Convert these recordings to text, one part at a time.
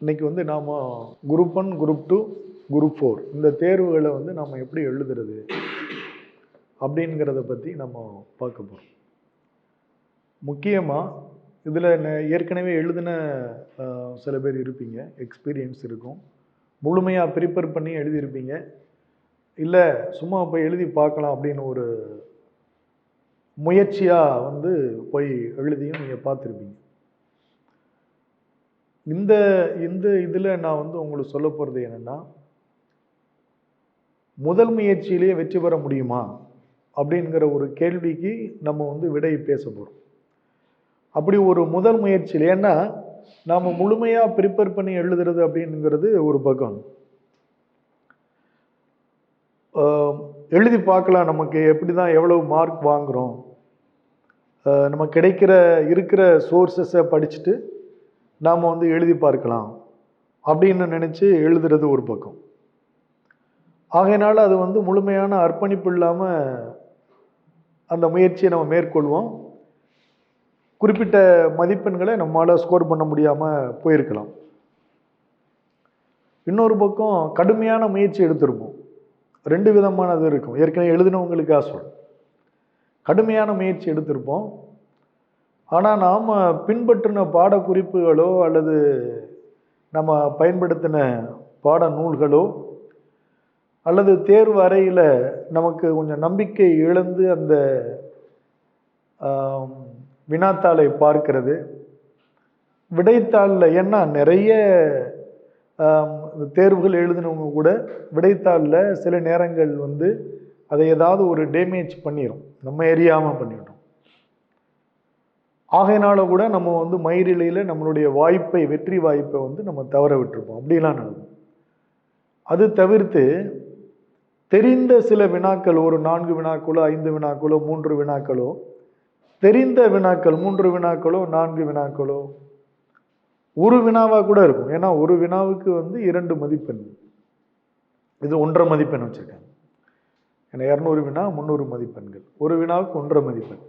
இன்னைக்கு வந்து நாம் குரூப் 1, குரூப் 2, குரூப் 4 இந்த தேர்வுகளை வந்து நம்ம எப்படி எழுதுறது அப்படிங்கிறத பற்றி நம்ம பார்க்க போகிறோம். முக்கியமாக இதில் ஏற்கனவே எழுதின சில பேர் இருப்பீங்க, எக்ஸ்பீரியன்ஸ் இருக்கும், முழுமையாக ப்ரிப்பேர் பண்ணி எழுதியிருப்பீங்க, இல்லை சும்மா போய் எழுதி பார்க்கலாம் அப்படின்னு ஒரு முயற்சியாக வந்து போய் எழுதியும் நீங்கள் பார்த்துருப்பீங்க. இந்த இந்த இதில் நான் வந்து உங்களுக்கு சொல்ல போகிறது என்னென்னா, முதல் முயற்சியிலேயே வெற்றி பெற முடியுமா அப்படிங்கிற ஒரு கேள்விக்கு நம்ம வந்து விடை பேச போகிறோம். அப்படி ஒரு முதல் முயற்சியில், ஏன்னா நாம் முழுமையாக ப்ரிப்பேர் பண்ணி எழுதுறது அப்படிங்கிறது ஒரு பக்கம், எழுதி பார்க்கலாம் நமக்கு எப்படி தான் எவ்வளவு மார்க் வாங்குகிறோம், நம்ம இருக்கிற சோர்ஸஸை படிச்சுட்டு நாம் வந்து எழுதி பார்க்கலாம் அப்படின்னு நினச்சி எழுதுறது ஒரு பக்கம். ஆகையினால அது வந்து முழுமையான அர்ப்பணிப்பு இல்லாமல் அந்த முயற்சியை நம்ம மேற்கொள்வோம். குறிப்பிட்ட மதிப்பெண்களை நம்மளால் ஸ்கோர் பண்ண முடியாமல் போயிருக்கலாம். இன்னொரு பக்கம் கடுமையான முயற்சி எடுத்திருப்போம். ரெண்டு விதமானது இருக்கும். ஏற்கனவே எழுதினவங்களுக்காக சொல்கிறேன். கடுமையான முயற்சி எடுத்திருப்போம், ஆனால் நாம் பின்பற்றின பாடக்குறிப்புகளோ அல்லது நம்ம பயன்படுத்தின பாட நூல்களோ அல்லது தேர்வு அறையில் நமக்கு கொஞ்சம் நம்பிக்கை இழந்து அந்த வினாத்தாளை பார்க்கிறது, விடைத்தாளில், ஏன்னா நிறைய தேர்வுகள் எழுதினவங்க கூட விடைத்தாளில் சில நேரங்கள் வந்து அதை ஏதாவது ஒரு டேமேஜ் பண்ணிடும், நம்ம எரியாமல் பண்ணிவிட்டோம். ஆகையினால கூட நம்ம வந்து மயிரிழையில் நம்மளுடைய வாய்ப்பை, வெற்றி வாய்ப்பை வந்து நம்ம தவற விட்டுருப்போம். அப்படிலாம் நடக்கும். அது தவிர்த்து தெரிந்த சில வினாக்கள், ஒரு 4 வினாக்களோ 5 வினாக்களோ 3 வினாக்களோ, தெரிந்த வினாக்கள் 3 வினாக்களோ 4 வினாக்களோ, ஒரு வினாவாக கூட இருக்கும். ஏன்னா ஒரு வினாவுக்கு வந்து 2 மதிப்பெண், இது 1.5 மதிப்பெண் வச்சுருக்காங்க. ஏன்னா 200 வினா 300 மதிப்பெண்கள், ஒரு வினாவுக்கு 1.5 மதிப்பெண்.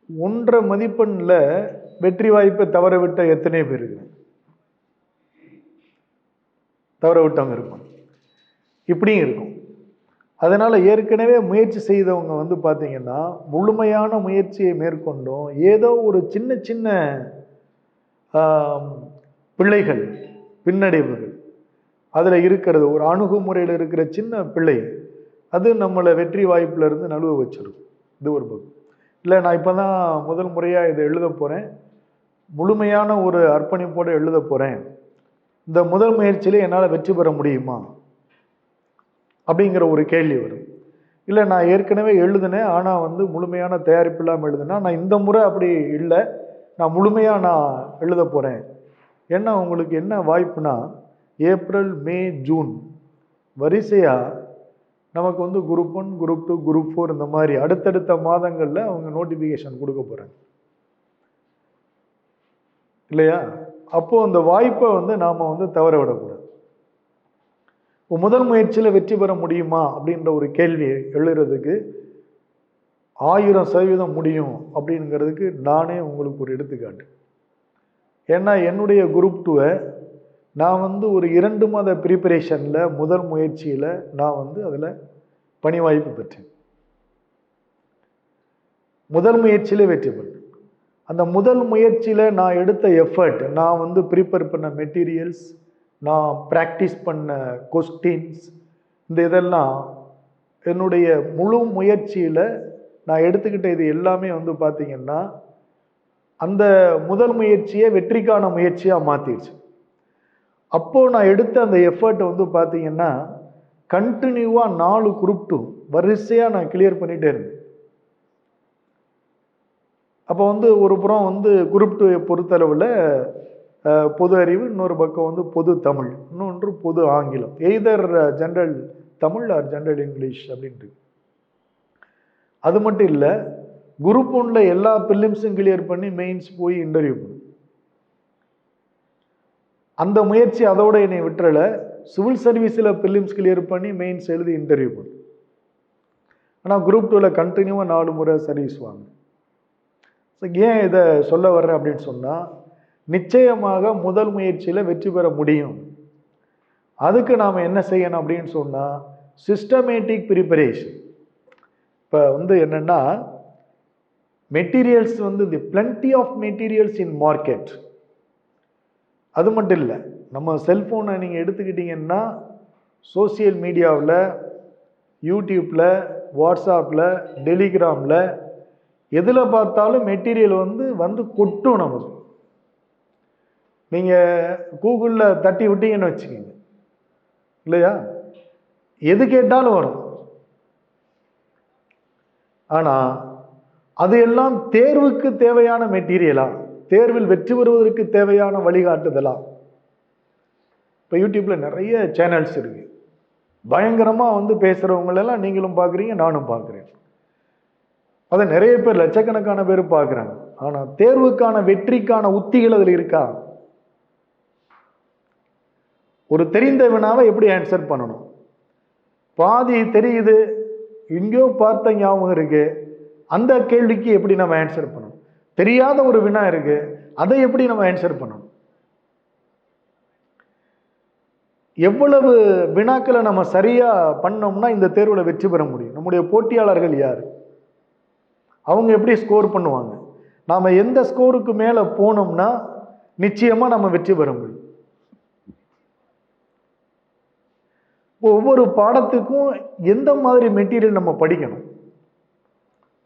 1.5 மதிப்பெண்ணில் வெற்றி வாய்ப்பை தவற விட்ட எத்தனை பேர் இருக்கு? தவற விட்டவங்க இருப்பாங்க, இப்படியும் இருக்கும். அதனால் ஏற்கனவே முயற்சி செய்தவங்க வந்து பார்த்தீங்கன்னா முழுமையான முயற்சியை மேற்கொண்டோம், ஏதோ ஒரு சின்ன சின்ன பிள்ளைகள், பின்னடைவுகள் அதில் இருக்கிறது, ஒரு அணுகுமுறையில் இருக்கிற சின்ன பிள்ளை, அது நம்மளை வெற்றி வாய்ப்பிலிருந்து நழுவ வச்சிடும். இது ஒரு பக்கம். இல்லை நான் இப்போ தான் முதல் முறையாக இதை எழுத போகிறேன், முழுமையான ஒரு அர்ப்பணிப்போடு எழுத போகிறேன், இந்த முதல் முயற்சியில் என்னால் வெற்றி பெற முடியுமா அப்படிங்கிற ஒரு கேள்வி வரும். இல்லை நான் ஏற்கனவே எழுதினேன், ஆனால் வந்து முழுமையான தயாரிப்பு இல்லாமல் எழுதுனா, நான் இந்த முறை அப்படி இல்லை, நான் முழுமையாக நான் எழுத போகிறேன். ஏன்னா உங்களுக்கு என்ன வாய்ப்புனா, ஏப்ரல், மே, ஜூன் வரிசையாக நமக்கு வந்து குரூப் 1, குரூப் 2, குரூப் 4 இந்த மாதிரி அடுத்தடுத்த மாதங்களில் அவங்க நோட்டிஃபிகேஷன் கொடுக்க போகிறாங்க இல்லையா? அப்போது அந்த வாய்ப்பை வந்து நாம் வந்து தவற விடக்கூடாது. முதல் முயற்சியில் வெற்றி பெற முடியுமா அப்படின்ற ஒரு கேள்வி எழுதுறதுக்கு 1000% முடியும் அப்படிங்கிறதுக்கு நானே உங்களுக்கு ஒரு எடுத்துக்காட்டு. ஏன்னா என்னுடைய குரூப் 2வை நான் வந்து ஒரு 2 மாத ப்ரிப்பரேஷனில் முதல் முயற்சியில் நான் வந்து அதில் பணி வாய்ப்பு பெற்றேன். முதல் முயற்சியிலே வெற்றி பெற்றேன். அந்த முதல் முயற்சியில் நான் எடுத்த எஃபர்ட், நான் வந்து ப்ரிப்பேர் பண்ண மெட்டீரியல்ஸ், நான் ப்ராக்டிஸ் பண்ண கொஸ்டின்ஸ், இந்த இதெல்லாம் என்னுடைய முழு முயற்சியில் நான் எடுத்துக்கிட்ட இது எல்லாமே வந்து பார்த்திங்கன்னா அந்த முதல் முயற்சியை வெற்றிக்கான முயற்சியாக மாற்றிடுச்சு. அப்போது நான் எடுத்த அந்த எஃபர்ட் வந்து பார்த்திங்கன்னா கண்டினியூவாக 4 குரூப் 2 வரிசையாக நான் கிளியர் பண்ணிகிட்டே இருந்தேன். அப்போ வந்து ஒரு புறம் வந்து குரூப் 2 பொறுத்தளவில் பொது அறிவு, இன்னொரு பக்கம் வந்து பொது தமிழ், இன்னொன்று பொது ஆங்கிலம், either general Tamil or general English அப்படின்ட்டு. அது மட்டும் இல்லை, குரூப் 1ல எல்லா பிலிம்ஸும் கிளியர் பண்ணி மெயின்ஸ் போய் இன்டர்வியூ பண்ணு. அந்த முயற்சி அதோட என்னை விட்டுறலை, சிவில் சர்வீஸில் பிலிம்ஸ் கிளியர் பண்ணி மெயின்ஸ் எழுதி இன்டர்வியூ பண்ணு. ஆனால் குரூப் 2ல கண்டினியூவாக 4 முறை சர்வீஸ் வாங்க. ஏன் இதை சொல்ல வர்றேன் அப்படின்னு சொன்னால், நிச்சயமாக முதல் முயற்சியில் வெற்றி பெற முடியும். அதுக்கு நாம் என்ன செய்யணும் அப்படின்னு சொன்னால் சிஸ்டமேட்டிக் ப்ரிப்பரேஷன். இப்போ என்னென்னா materials the plenty of materials in market. அது மட்டும் இல்லை, நம்ம செல்ஃபோனை நீங்கள் எடுத்துக்கிட்டிங்கன்னா சோசியல் மீடியாவில், யூடியூப்பில், வாட்ஸ்அப்பில், டெலிகிராமில் எதில் பார்த்தாலும் மெட்டீரியல் வந்து கொட்டும். நமக்கு நீங்கள் கூகுளில் தட்டி விட்டீங்கன்னு வச்சுக்கோங்க, இல்லையா, எது கேட்டாலும் வரும். ஆனால் அது எல்லாம் தேர்வுக்கு தேவையான மெட்டீரியலா, தேர்வில் வெற்றி பெறுவதற்கு தேவையான வழிகாட்டுதலா? இப்போ யூடியூப்பில் நிறைய சேனல்ஸ் இருக்கு, பயங்கரமாக பேசுகிறவங்களெல்லாம் நீங்களும் பார்க்குறீங்க, நானும் பார்க்குறேன். அதை நிறைய பேர், லட்சக்கணக்கான பேர் பார்க்குறாங்க. ஆனால் தேர்வுக்கான வெற்றிக்கான உத்திகள் அதில் இருக்கா? ஒரு தெரிந்த வினாவை எப்படி ஆன்சர் பண்ணணும், பாதி தெரியுது, எங்கேயோ பார்த்த ஞாபகம் இருக்கு, அந்த கேள்விக்கு எப்படி நம்ம ஆன்சர் பண்ணணும்? தெரியாத ஒரு வினா இருக்கு, அதை எப்படி நம்ம ஆன்சர் பண்ணணும்? எவ்வளவு வினாக்களை நம்ம சரியா பண்ணோம்னா இந்த தேர்வில் வெற்றி பெற முடியும்? நம்முடைய போட்டியாளர்கள் யார், அவங்க எப்படி ஸ்கோர் பண்ணுவாங்க? நாம எந்த ஸ்கோருக்கு மேல போனோம்னா நிச்சயமா நம்ம வெற்றி பெற முடியும். ஒவ்வொரு பாடத்துக்கும் எந்த மாதிரி மெட்டீரியல் நம்ம படிக்கணும்,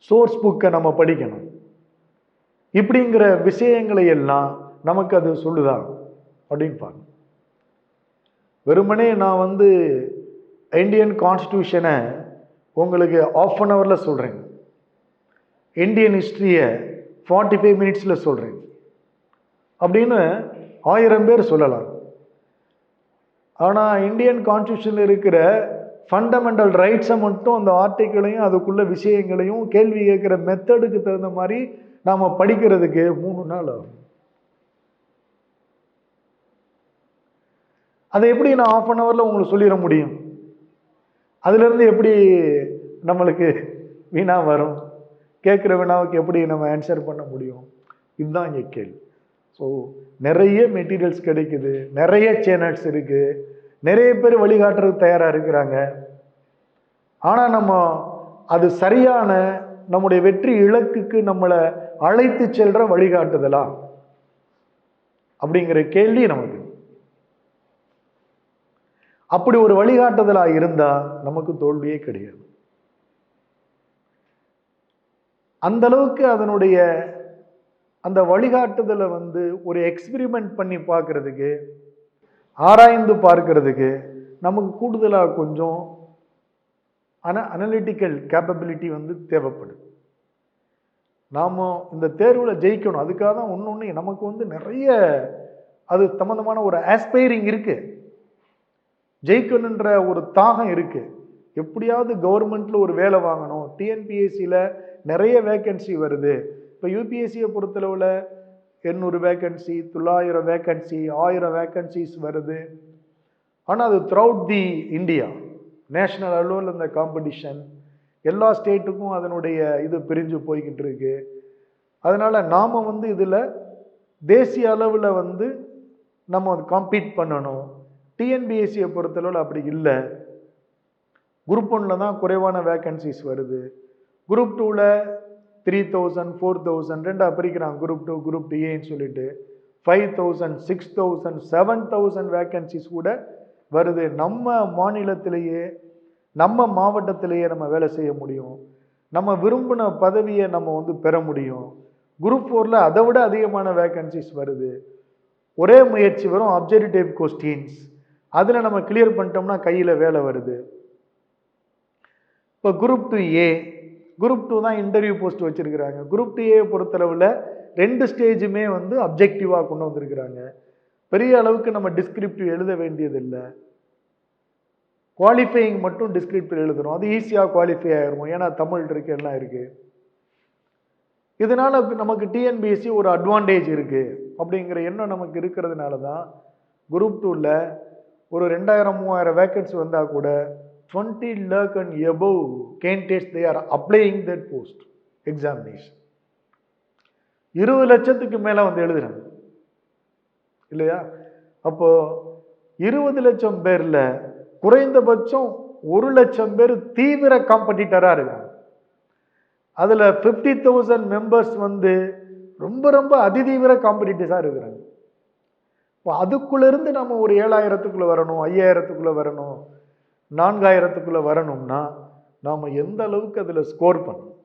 சோர்ஸ் புக்கை நம்ம படிக்கணும், இப்படிங்கிற விஷயங்களை எல்லாம் நமக்கு அது சொல்லுதா அப்படின்னு பாருங்க. வெறுமனே நான் இந்தியன் கான்ஸ்டியூஷனை உங்களுக்கு ½ an hour சொல்றேன், இந்தியன் ஹிஸ்டரியை 45 minutes சொல்றேன் அப்படின்னு 1000 பேர் சொல்லலாம். ஆனால் இந்தியன் கான்ஸ்டியூஷனில் இருக்கிற ஃபண்டமெண்டல் ரைட்ஸை மட்டும், அந்த ஆர்டிக்கிளையும் அதுக்குள்ள விஷயங்களையும் கேள்வி கேட்குற மெத்தடுக்கு தகுந்த மாதிரி நாம் படிக்கிறதுக்கு 3 நாள் ஆகும். அதை எப்படி நான் ½ an hour உங்களுக்கு சொல்லிட முடியும்? அதுலேருந்து எப்படி நம்மளுக்கு வினா வரும்? கேட்குற வினாவுக்கு எப்படி நம்ம ஆன்சர் பண்ண முடியும்? இதுதான் இங்கே கேள்வி. ஸோ நிறைய மெட்டீரியல்ஸ் கிடைக்குது, நிறைய சேனல்ஸ் இருக்குது, நிறைய பேர் வழிகாட்டுறதுக்கு தயாராக இருக்கிறாங்க. ஆனால் நம்ம அது சரியான நம்முடைய வெற்றி இலக்குக்கு நம்மளை அழைத்து செல்ற வழிகாட்டுதலா அப்படிங்கிற கேள்வி நமக்கு. அப்படி ஒரு வழிகாட்டுதலா இருந்தா நமக்கு தோல்வியே கிடையாது. அந்த அளவுக்கு அதனுடைய அந்த வழிகாட்டுதலை ஒரு எக்ஸ்பிரிமெண்ட் பண்ணி பார்க்கறதுக்கு, ஆராய்ந்து பார்க்கறதுக்கு நமக்கு கூடுதலாக கொஞ்சம் அனலிட்டிக்கல் கேப்பபிலிட்டி தேவைப்படுது. நாம் இந்த தேர்வில் ஜெயிக்கணும், அதுக்காக தான் ஒன்று நமக்கு நிறைய அது சம்பந்தமான ஒரு ஆஸ்பைரிங் இருக்கு, ஜெயிக்கணுன்ற ஒரு தாகம் இருக்கு. எப்படியாவது கவர்மெண்ட்ல ஒரு வேலை வாங்கணும், டிஎன்பிஎஸ்சியில் நிறைய வேக்கன்சி வருது. இப்போ யூபிஎஸ்சியை பொறுத்தளவில் 800 வேக்கன்சி, 900 வேக்கன்சி, 1000 வேக்கன்சிஸ் வருது. ஆனால் அது த்ரூஅவுட் தி இந்தியா, நேஷனல் அளவில் இந்த காம்படிஷன் எல்லா ஸ்டேட்டுக்கும் அதனுடைய இது பிரிஞ்சு போய்கிட்டு இருக்கு. அதனால நாம் இதில் தேசிய அளவில் நம்ம காம்பீட் பண்ணணும். டிஎன்பிஎஸ்சியை பொறுத்தளவில் அப்படி இல்லை. குரூப் 1ல் தான் குறைவான வேக்கன்சிஸ் வருது. குரூப் 2ல் 3000, 4000 ரெண்டாக பிரிக்கிறாங்க. குரூப் 2, குரூப் 2ஏன்னு சொல்லிட்டு 5000, 6000, 7000 வேக்கன்சிஸ் கூட வருது. நம்ம மாநிலத்திலேயே, நம்ம மாவட்டத்திலேயே நம்ம வேலை செய்ய முடியும், நம்ம விரும்பின பதவியை நம்ம பெற முடியும். குரூப் 4ல் அதை விட அதிகமான வேக்கன்சிஸ் வருது. ஒரே முயற்சி வரும், அப்ஜெக்டிவ் கொஸ்டின்ஸ், அதில் நம்ம கிளியர் பண்ணிட்டோம்னா கையில் வேலை வருது. இப்போ குரூப் 2A, குரூப் 2 தான் இன்டர்வியூ போஸ்ட் வச்சிருக்கிறாங்க. குரூப் 2A பொறுத்தளவில் 2 ஸ்டேஜுமே அப்ஜெக்டிவாக கொண்டு வந்திருக்கிறாங்க. பெரிய அளவுக்கு நம்ம டிஸ்கிரிப்டிவ் எழுத வேண்டியதில்லை, குவாலிஃபையிங் மட்டும் டிஸ்கிரிப்டிவ் எழுதுறோம், அது ஈஸியாக குவாலிஃபை ஆகிருவோம், ஏன்னா தமிழ் இருக்கு, எல்லாம் இருக்கு. இதனால நமக்கு டிஎன்பிஎஸ்சி ஒரு அட்வான்டேஜ் இருக்கு அப்படிங்கிற எண்ணம் நமக்கு இருக்கிறதுனால தான் குரூப் 2ல ஒரு 2000-3000 வேக்கன்சி வந்தால் கூட 20 lakh and above candidates they are applying that post examination. 20 லட்சத்துக்கு மேலே எழுதுறாங்க. இல்லையா? அப்போ 20 லட்சம் பேர்ல குறைந்தபட்சம் 1 லட்சம் பேர் தீவிர காம்படிட்டரா இருக்காங்க. அதுல 50,000 மெம்பர்ஸ் வந்து ரொம்ப ரொம்ப அதிதீவிர காம்படிட்டர்ஸா இருக்கிறாங்க. அதுக்குள்ள இருந்து நம்ம ஒரு 7,000க்குள்ள வரணும், 5,000க்குள்ள வரணும், 4,000க்குள்ள வரணும்னா நாம எந்த அளவுக்கு அதுல ஸ்கோர் பண்ணணும்.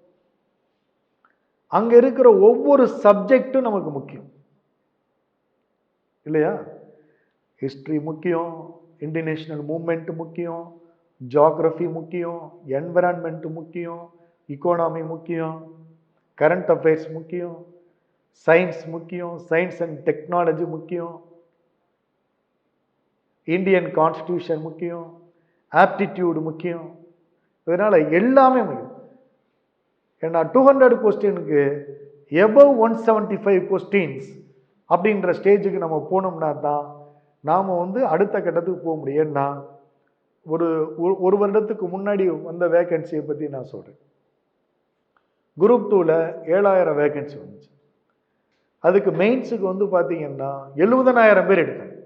அங்க இருக்கிற ஒவ்வொரு சப்ஜெக்டும் நமக்கு முக்கியம் இல்லையா? ஹிஸ்டரி முக்கியம், இன்டர்நேஷனல் மூவ்மெண்ட் முக்கியம், ஜியோகிராஃபி முக்கியம், என்விரான்மெண்ட் முக்கியம், இக்கானமி முக்கியம், கரண்ட் அஃபேர்ஸ் முக்கியம், சயின்ஸ் முக்கியம், சயின்ஸ் அண்ட் டெக்னாலஜி முக்கியம், இந்தியன் கான்ஸ்டிடியூஷன் முக்கியம், ஆப்டிடியூடு முக்கியம். இதனால எல்லாமே முக்கியம். ஏன்னா 200 கொஸ்டினுக்கு எபவ் 175 கொஸ்டின்ஸ் அப்படின்ற ஸ்டேஜுக்கு நம்ம போனோம்னா தான் நாம் வந்து அடுத்த கட்டத்துக்கு போக முடியும். ஏன்னா ஒரு வருடத்துக்கு முன்னாடி வந்த வேகன்சியை பற்றி நான் சொல்கிறேன். குரூப் 2ல 7,000 வேகன்சி வந்துச்சு. அதுக்கு மெயின்ஸுக்கு வந்து பார்த்தீங்கன்னா 70,000 பேர் எடுத்தாங்க.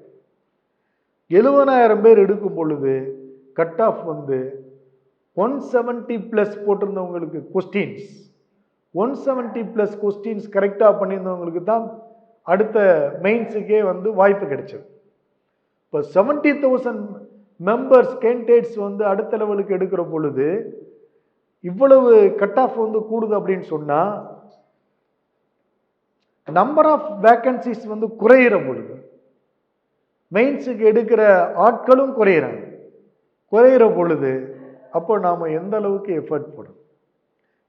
70,000 பேர் எடுக்கும் பொழுது கட் ஆஃப் வந்து 170+ போட்டிருந்தவங்களுக்கு கொஸ்டின்ஸ், 170+ கொஸ்டின்ஸ் கரெக்டாக பண்ணியிருந்தவங்களுக்கு தான் அடுத்த மெயின்ஸுக்கே வந்து வாய்ப்பு கிடைச்சது. இப்போ 70,000 மெம்பர்ஸ் கேண்டிடேட்ஸ் வந்து அடுத்த லெவலுக்கு எடுக்கிற பொழுது இவ்வளவு கட் ஆஃப் வந்து கூடுது அப்படின்னு சொன்னா நம்பர் ஆஃப் வேகன்சிஸ் வந்து குறையிற பொழுது மெயின்ஸுக்கு எடுக்கிற ஆட்களும் குறையிற பொழுது அப்போ நாம எந்த அளவுக்கு எஃபர்ட் போடணும்,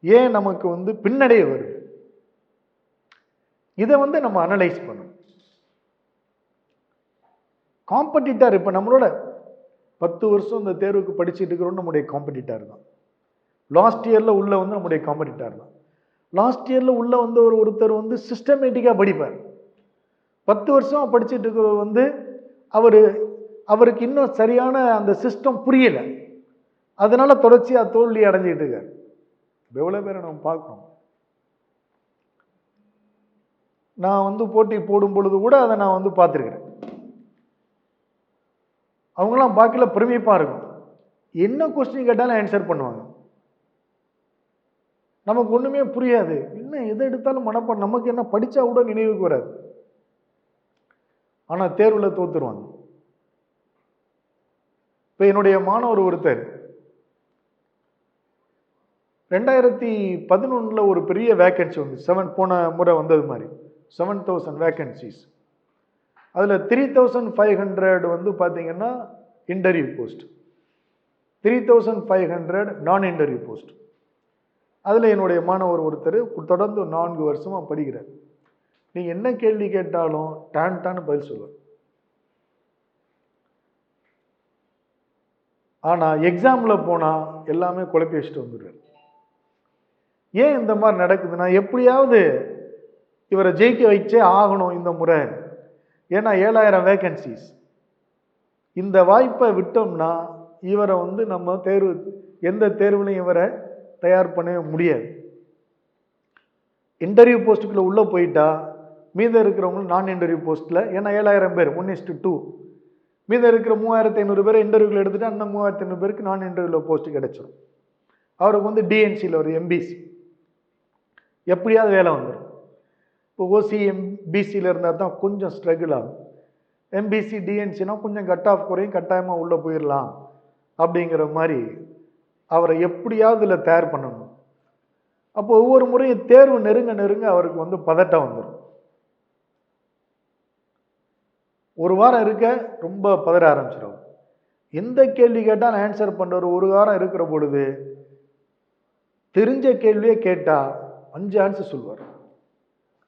ஏன் நமக்கு வந்து பின்னடைவு வருது, இதை வந்து நம்ம அனலைஸ் பண்ணணும். காம்படிட்டர் இப்ப நம்மளோட 10 வருஷம் இந்த தேர்வுக்கு படிச்சுட்டு இருக்கிறோம், நம்முடைய காம்படிட்டர் தான். லாஸ்ட் இயர்ல உள்ள வந்து நம்முடைய காம்படிட்டர் தான். லாஸ்ட் இயர்ல உள்ள வந்து ஒருத்தர் வந்து சிஸ்டமேட்டிக்கா படிப்பார். 10 வருஷம் படிச்சுட்டு இருக்கிறவர் வந்து அவருக்கு இன்னும் சரியான அந்த சிஸ்டம் புரியல, அதனால தொடர்ச்சியா தோல்வி அடைஞ்சிட்டு இருக்காரு. எவ்வளவு பேரை நம்ம பார்க்கணும். நான் வந்து போட்டி போடும் பொழுது கூட அதை நான் வந்து பார்த்துருக்கிறேன். அவங்களாம் பாக்கில பிரமிப்பா இருக்கும். என்ன கொஸ்டின் கேட்டாலும் ஆன்சர் பண்ணுவாங்க. நமக்கு ஒண்ணுமே புரியாது. என்ன எதை எடுத்தாலும் மனப்பாடம், நமக்கு என்ன படிச்சா கூட நினைவுக்கு வராது. ஆனா தேர்வுல தோத்துருவாங்க. இப்ப என்னுடைய மாணவர் ஒருத்தர் 2011ல ஒரு பெரிய வேகன்சி வந்து போன முறை வந்தது மாதிரி 7,000 வேகன்சிஸ். அதுல 3,500 வந்து பாத்தீங்கன்னா இன்டர்வியூ போஸ்ட், 3,500 நான் இன்டர்வியூ போஸ்ட். அதுல என்னுடைய மாணவர் ஒருத்தர் தொடர்ந்து 4 வருஷமா படிக்கிறார். நீங்க என்ன கேள்வி கேட்டாலும் டான்னு பதில் சொல்லுவார். ஆனா எக்ஸாம்ல போனா எல்லாமே குழப்பி வச்சுட்டு வந்துடுறாரு. ஏன் இந்த மாதிரி நடக்குதுன்னா, எப்படியாவது இவரை ஜெயிக்க வச்சே ஆகணும் இந்த முறை. ஏன்னா 7,000 வேகன்சிஸ். இந்த வாய்ப்பை விட்டோம்னா இவரை வந்து நம்ம எந்த தேர்வுலையும் இவரை தயார் பண்ணவே முடியாது. இன்டர்வியூ போஸ்ட்டுக்குள்ள உள்ள போயிட்டா மீதம் இருக்கிறவங்க நான் இன்டர்வியூ போஸ்ட்ல, ஏன்னா 7,000 பேர் 1:2, மீதம் இருக்கிற 3,500 பேரை இன்டர்வியூல எடுத்துட்டு அந்த 3,500 பேருக்கு நான் இன்டர்வியூல போஸ்ட் கிடைச்சிடும். அவருக்கு வந்து டிஎன்சியில் ஒரு எம்பிசி எப்படியாவது வேலை வந்துடும். இப்போ ஓசி எம்பிசியில் இருந்தால் தான் கொஞ்சம் ஸ்ட்ரகிள் ஆகும். எம்பிசி டிஎன்சினா கொஞ்சம் கட் ஆஃப் குறையும், கட்டாயமாக உள்ளே போயிடலாம் அப்படிங்கிற மாதிரி அவரை எப்படியாவது இதில் தயார் பண்ணணும். அப்போ ஒவ்வொரு முறையும் தேர்வு நெருங்க அவருக்கு வந்து பதட்டம் வந்துடும். ஒரு வாரம் இருக்க ரொம்ப பதற ஆரம்பிச்சிடும். எந்த கேள்வி கேட்டால் ஆன்சர் பண்ணுற ஒரு வாரம் இருக்கிற பொழுது தெரிஞ்ச கேள்வியே கேட்டா 5 ஆன்சர் சொல்லுவார்.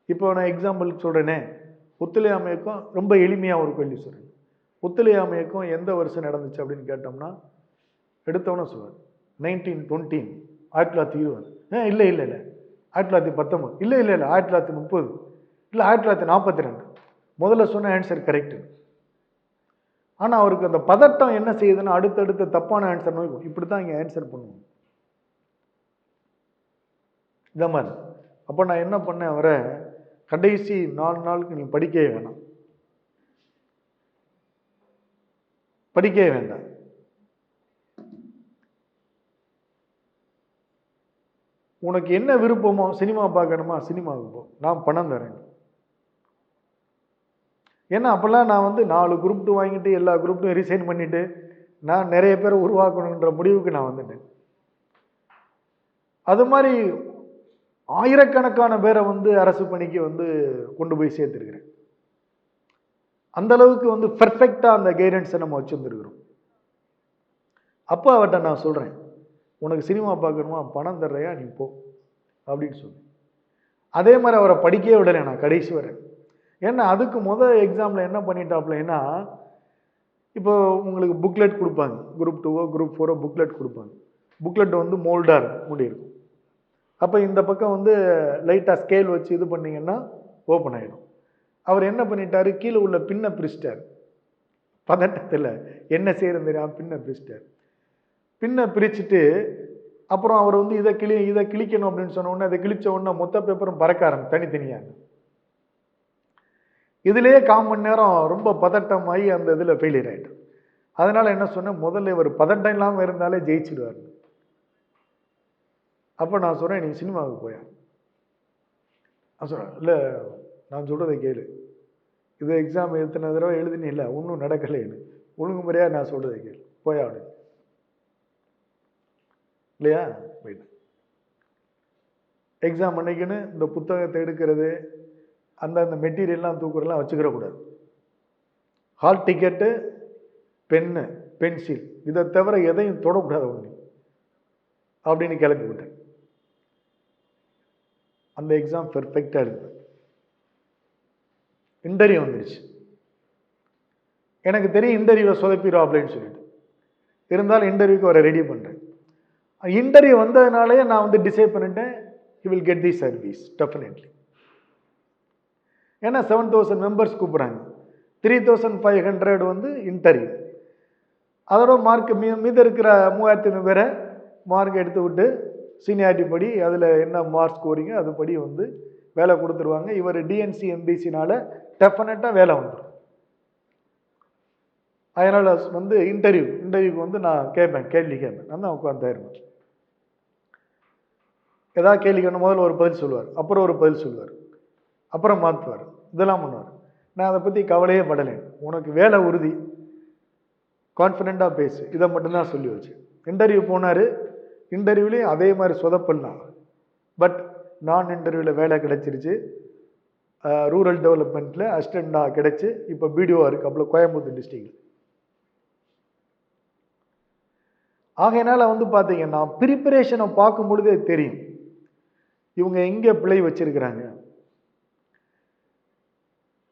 இப்போ நான் எக்ஸாம்பிள் சொல்றேனே, ஒத்துழையாமை இயக்கம் ரொம்ப எளிமையா ஒரு கேள்வி சொல்றேன். ஒத்துழையாமை இயக்கம் எந்த வருஷம் நடந்துச்சு அப்படின்னு கேட்டோம்னா எடுத்தவன சொல்லுவார் 1920, 1920. இல்ல 1919, இல்ல 1930, இல்ல 1942. முதல்ல சொன்ன ஆன்சர் கரெக்ட். ஆனா அவருக்கு அந்த பதட்டம் என்ன செய்யுதுன்னா அடுத்தடுத்த தப்பான ஆன்சர் நோக்கும். இப்படித்தான் இங்க ஆன்சர் பண்ணுவோம் இந்த மாதிரி. அப்போ நான் என்ன பண்ணேன், அவரை கடைசி 4 நாளுக்கு நீ படிக்கவே வேணாம், படிக்கவே வேண்டாம். உனக்கு என்ன விருப்பமோ, சினிமா பார்க்கணுமா சினிமாவுக்கு போ, நான் பணம் தரேன். ஏன்னா அப்போல்லாம் நான் வந்து 4 குரூப் 2 வாங்கிட்டு எல்லா குரூப் 2 ரிசைன் பண்ணிட்டு நான் நிறைய பேரை உருவாக்கணுன்ற முடிவுக்கு நான் வந்துட்டேன். அது மாதிரி ஆயிரக்கணக்கான பேரை வந்து அரசு பணிக்கு வந்து கொண்டு போய் சேர்த்துருக்கிறேன். அந்த அளவுக்கு வந்து பெர்ஃபெக்டா அந்த கைடன்ஸை நம்ம வச்சுருந்துருக்கிறோம். அப்போ அவர்கிட்ட நான் சொல்றேன், உனக்கு சினிமா பார்க்கணுமா, பணம் தர்றையா, நீ போ அப்படின்னு சொல்லி. அதே மாதிரி அவரை படிக்கவே விடலை நான் கடைசி வரை. ஏன்னா அதுக்கு எக்ஸாமில் என்ன பண்ணிட்டாப்லன்னா, இப்போ உங்களுக்கு புக்லெட் கொடுப்பாங்க, குரூப் 2 குரூப் 4 புக்லெட் கொடுப்பாங்க. புக்லெட் வந்து மோல்டாக முடியிருக்கும். அப்போ இந்த பக்கம் வந்து லைட்டாக ஸ்கேல் வச்சு இது பண்ணிங்கன்னா ஓப்பன் ஆகிடும். அவர் என்ன பண்ணிட்டாரு, கீழே உள்ள பின்னை பிரிச்சிட்டார். பதட்டத்தில் என்ன செய்யறது தெரியாம பின்னை பிரிச்சிட்டார். பின்னை பிரிச்சுட்டு அப்புறம் அவர் வந்து இதை கிழிக்கணும் அப்படின்னு சொன்ன உடனே அதை கிழிச்ச உடனே மொத்த பேப்பரும் பறக்க ஆரம்பிச்சு தனித்தனியாக. இதுலேயே 1/4 மணி நேரம் ரொம்ப பதட்டமாகி அந்த இதில் ஃபெயிலியர் ஆகிட்டார். அதனால என்ன சொன்னேன், முதல்ல இவர் பதட்டம் இல்லாமல் இருந்தாலே ஜெயிச்சிடுவார். அப்போ நான் சொல்கிறேன், நீ சினிமாவுக்கு போயா. நான் சொல்கிறேன், இல்லை நான் சொல்கிறதை கேளு, இது எக்ஸாம் எத்தனை தடவை எழுதினே இல்லை, ஒன்றும் நடக்கலைன்னு, ஒழுங்கு முறையாக நான் சொல்கிறதை கேளு, போயா அப்படின்னு. இல்லையா, போயிட்டு எக்ஸாம் அன்னைக்குன்னு இந்த புத்தகத்தை எடுக்கிறது, அந்த மெட்டீரியல்லாம் தூக்குறதுலாம் வச்சுக்கிற கூடாது. ஹால் டிக்கெட்டு, பென்னு, பென்சில், இதை தவிர எதையும் தொடக்கூடாது ஒன்று அப்படின்னு கிளப்பி விட்டேன். அந்த எக்ஸாம் பெர்ஃபெக்டாக இருக்குது. இன்டர்வியூ வந்துருச்சு. எனக்கு தெரியும் இன்டர்வியூவை சொதப்பிடும் அப்படின்னு சொல்லிட்டு, இருந்தாலும் இன்டர்வியூக்கு வர ரெடி பண்ணுறேன். இன்டர்வியூ வந்ததுனாலே நான் வந்து டிசைட் பண்ணிட்டேன், you will get the service definitely. ஏன்னா 7000 மெம்பர்ஸ் கூப்பிட்றாங்க, 3500 வந்து இன்டர்வியூ. அதோட மார்க் மீது இருக்கிற 3500 பேரை மார்க் எடுத்து விட்டு சீனியாரிட்டி படி அதில் என்ன மார்க் ஸ்கோரிங்க அது படி வந்து வேலை கொடுத்துருவாங்க. இவர் டிஎன்சி எம்பிசினால டெஃபினட்டாக வேலை வந்துடும். அதனால் வந்து இன்டர்வியூக்கு வந்து நான் கேள்வி கேட்பேன். நான் தான் உட்காந்துருப்பேன். ஏதாவது கேள்வி கேட்கணும், முதல்ல ஒரு பதில் சொல்லுவார், அப்புறம் ஒரு பதில் சொல்லுவார், அப்புறம் மாற்றுவார், இதெல்லாம் பண்ணுவார். நான் அதை பற்றி கவலையே படலை. உனக்கு வேலை உறுதி, கான்ஃபிடென்ட்டாக பேசு, இதை மட்டும்தான் சொல்லி வச்சு. இன்டர்வியூ போனார். இன்டர்வியூலேயும் அதே மாதிரி சொதப்பல்லாம். பட் நான் இன்டர்வியூவில் வேலை கிடைச்சிருச்சு. ரூரல் டெவலப்மெண்ட்டில் அசிஸ்டண்டாக கிடைச்சி இப்போ பிடிஓவாக இருக்குது, அப்புறம் கோயம்புத்தூர் டிஸ்ட்ரிக்டில். ஆகையினால வந்து பார்த்தீங்கன்னா ப்ரிப்பரேஷனை பார்க்கும் பொழுதே தெரியும் இவங்க எங்கே பிழை வச்சிருக்கிறாங்க.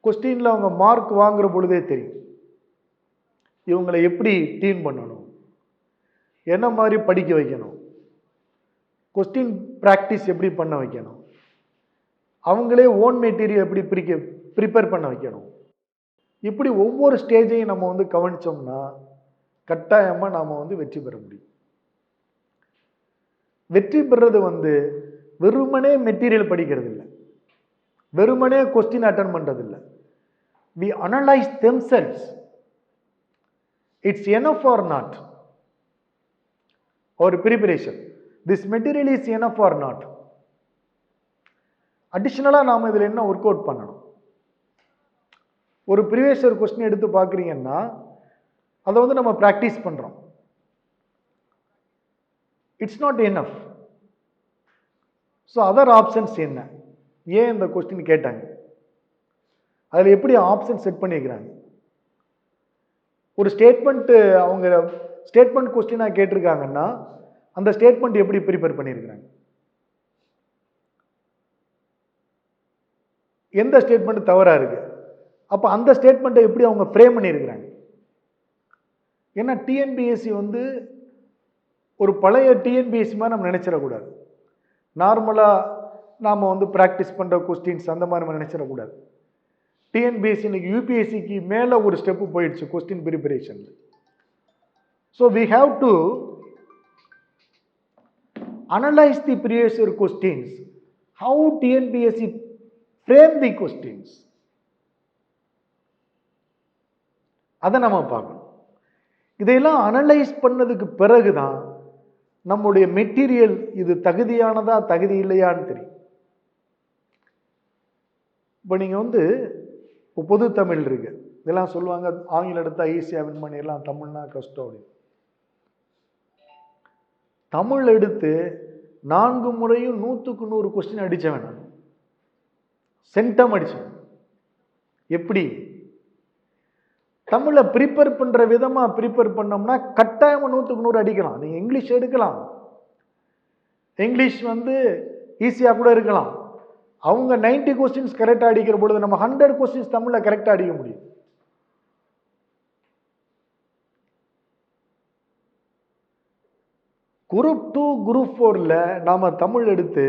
கொஸ்டினில் அவங்க மார்க் வாங்குற பொழுதே தெரியும் இவங்களை எப்படி டீம் பண்ணணும், என்ன மாதிரி படிக்க வைக்கணும், கொஸ்டின் ப்ராக்டிஸ் எப்படி பண்ண வைக்கணும், அவங்களே ஓன் மெட்டீரியல் எப்படி ப்ரிப்பேர் பண்ண வைக்கணும். இப்படி ஒவ்வொரு ஸ்டேஜையும் நம்ம வந்து கவனிச்சோம்னா கட்டாயமாக நாம் வந்து வெற்றி பெற முடியும். வெற்றி பெறது வந்து வெறுமனே மெட்டீரியல் படிக்கிறது இல்லை, வெறுமனே கொஸ்டின் அட்டன் பண்ணுறது இல்லை. we analyze themselves. It's enough or not? Or preparation. This material is enough or not? அடிஷனலாக நாம் இதில் என்ன ஒர்க் அவுட் பண்ணணும். ஒரு ப்ரீவியஸ் இயர் கொஸ்டின் எடுத்து பார்க்குறீங்கன்னா அதை வந்து நம்ம ப்ராக்டிஸ் பண்ணுறோம். It's not enough. So other options என்ன, ஏன் இந்த கொஸ்டின் கேட்டாங்க, அதில் எப்படி ஆப்ஷன் செட் பண்ணிக்கிறாங்க. ஒரு ஸ்டேட்மெண்ட்டு அவங்க ஸ்டேட்மெண்ட் கொஸ்டினாக கேட்டிருக்காங்கன்னா அந்த ஸ்டேட்மெண்ட் எப்படி ப்ரிப்பேர் பண்ணியிருக்கிறாங்க, எந்த ஸ்டேட்மெண்ட் தவறாக இருக்கு, அப்போ அந்த ஸ்டேட்மெண்ட்டை எப்படி அவங்க ஃப்ரேம் பண்ணியிருக்கிறாங்க. ஏன்னா டிஎன்பிஎஸ்சி வந்து ஒரு பழைய டிஎன்பிஎஸ்சி மாதிரி நம்ம நினைச்சிடக்கூடாது. நார்மலாக நாம் வந்து ப்ராக்டிஸ் பண்ணுற கொஸ்டின்ஸ் அந்த மாதிரி நம்ம நினைச்சிடக்கூடாது. டிஎன்பிஎஸ்சி இன்னைக்கு யூபிஎஸ்சிக்கு மேலே ஒரு ஸ்டெப்பு போயிடுச்சு கொஸ்டின் ப்ரிப்பரேஷனில். So we have to analyse the previous year questions, how TNPSC frame the questions, அதை நம்ம பார்க்கணும். இதையெல்லாம் அனலைஸ் பண்ணதுக்கு பிறகுதான் நம்முடைய மெட்டீரியல் இது தகுதியானதா தகுதி இல்லையான்னு தெரியும். இப்போ நீங்க பொது தமிழ் இருக்கு, இதெல்லாம் சொல்லுவாங்க ஆங்கிலம் எடுத்தா ஈஸியா வின் பண்ணிடலாம், தமிழ்னா கஷ்டம் அப்படின்னு. தமிழ் எடுத்து 4 முறையும் 100க்கு 100 கொஸ்டின் அடிச்சவன் நான், சென்டம் அடிச்சவன். எப்படி தமிழை ப்ரிப்பேர் பண்ற விதமா ப்ரிப்பேர் பண்ணோம்னா கட்டாயமா 100க்கு 100 அடிக்கலாம். நீங்க இங்கிலீஷ் எடுக்கலாம், இங்கிலீஷ் ஈஸியா கூட இருக்கலாம். அவங்க 90 கொஸ்டின்ஸ் கரெக்டா அடிக்கிற பொழுது நம்ம 100 கொஸ்டின்ஸ் தமிழ்ல கரெக்டா அடிக்க முடியும். குரூப் 2 குரூப் 4ல நாம தமிழ் எடுத்து,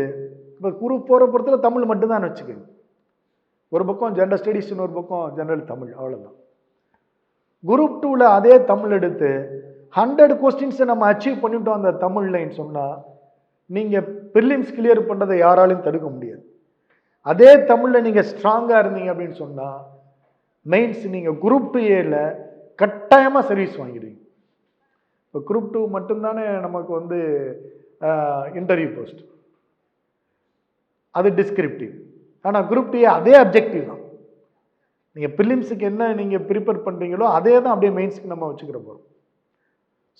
இப்ப குரூப் 4 பொறுத்தவரை தமிழ் மட்டும்தான் வச்சுக்கோங்க. ஒரு பக்கம் ஜெனரல் ஸ்டடீஸ், இன்னொரு பக்கம் ஜெனரல் தமிழ், அவ்வளவுதான். குரூப் 2ல அதே தமிழ் எடுத்து 100 கொஸ்டின்ஸை நம்ம அச்சீவ் பண்ணிட்டோம் அந்த தமிழ்லைன்னு சொன்னா, நீங்க பிரிலிம்ஸ் கிளியர் பண்றதை யாராலையும் தடுக்க முடியாது. அதே தமிழ்ல நீங்க ஸ்ட்ராங்கா இருந்தீங்க அப்படின்னு சொன்னா மெயின்ஸ் நீங்க குரூப் 2A கட்டாயமா சர்வீஸ் வாங்கிடுவீங்க. இப்போ குரூப் 2 மட்டும்தானே நமக்கு இன்டர்வியூ போஸ்ட், அது டிஸ்கிரிப்டிவ். ஆனா குரூப் 2A அதே அப்ஜெக்டிவ் தான். நீங்க பிலிம்ஸுக்கு என்ன நீங்க ப்ரிப்பேர் பண்றீங்களோ அதே தான் அப்படியே மெயின்ஸ்க்கு நம்ம வச்சுக்கிற போறோம்.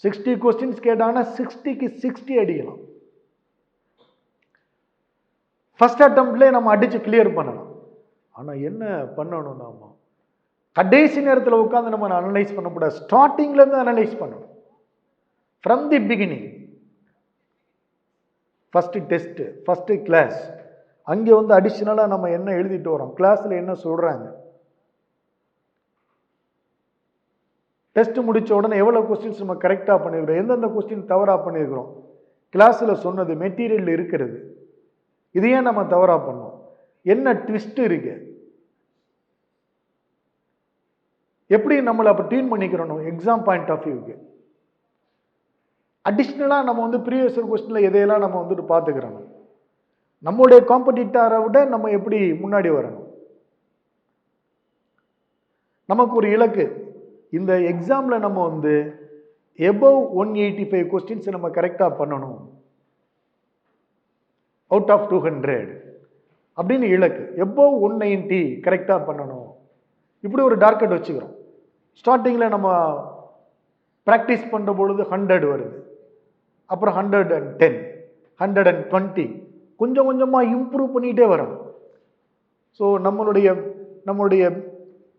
60 கொஸ்டின்ஸ் கேட்டாங்கன்னா 60க்கு 60 அடிக்கலாம். ஃபர்ஸ்ட் அட்டெம்ப்ட்லேயே நம்ம அடிச்சு கிளியர் பண்ணலாம். ஆனா என்ன பண்ணணும், நாம கடைசி நேரத்தில் உட்காந்து நம்ம அனலைஸ் பண்ணக்கூடாது, ஸ்டார்டிங்ல இருந்து அனலைஸ் பண்ணணும். From the beginning, first test, first class, அங்கே அடிஷனலா நம்ம என்ன எழுதிட்டு வரோம், கிளாஸ்ல என்ன சொல்றாங்க, டெஸ்ட் முடிச்ச உடனே எவ்வளவு கொஸ்டின்ஸ் நம்ம கரெக்டா பண்ணிருக்கிறோம், எந்தெந்த கொஸ்டின் தவறா பண்ணிருக்கிறோம், கிளாஸ்ல சொன்னது மெட்டீரியல் இருக்கிறது, இது ஏன் நம்ம தவறா பண்ணோம், என்ன ட்விஸ்ட் இருக்கு, எப்படி நம்மளை அப்ப டியூன் பண்ணிக்கிறோம் எக்ஸாம் பாயிண்ட் ஆஃப் வியூக்கு. அடிஷ்னலா நம்ம ப்ரீவியஸ் கொஸ்டின்ல எதையெல்லாம் நம்ம பார்த்துக்கிறோம், நம்மளுடைய காம்படிட்டரை விட நம்ம எப்படி முன்னாடி வரணும். நமக்கு ஒரு இலக்கு, இந்த எக்ஸாம்ல நம்ம எபவ் 185 கொஸ்டின்ஸ் நம்ம கரெக்டா பண்ணணும் அவுட் ஆஃப் 200 அப்படின்னு இலக்கு. எபவ் 190 கரெக்டா பண்ணணும், இப்படி ஒரு டார்கெட் வச்சுக்கிறோம். ஸ்டார்டிங்ல நம்ம பிராக்டிஸ் பண்ற பொழுது 100 வருது, அப்புறம் 110, 120, கொஞ்சம் கொஞ்சமா இம்ப்ரூவ் பண்ணிட்டே வரும். ஸோ நம்மளுடைய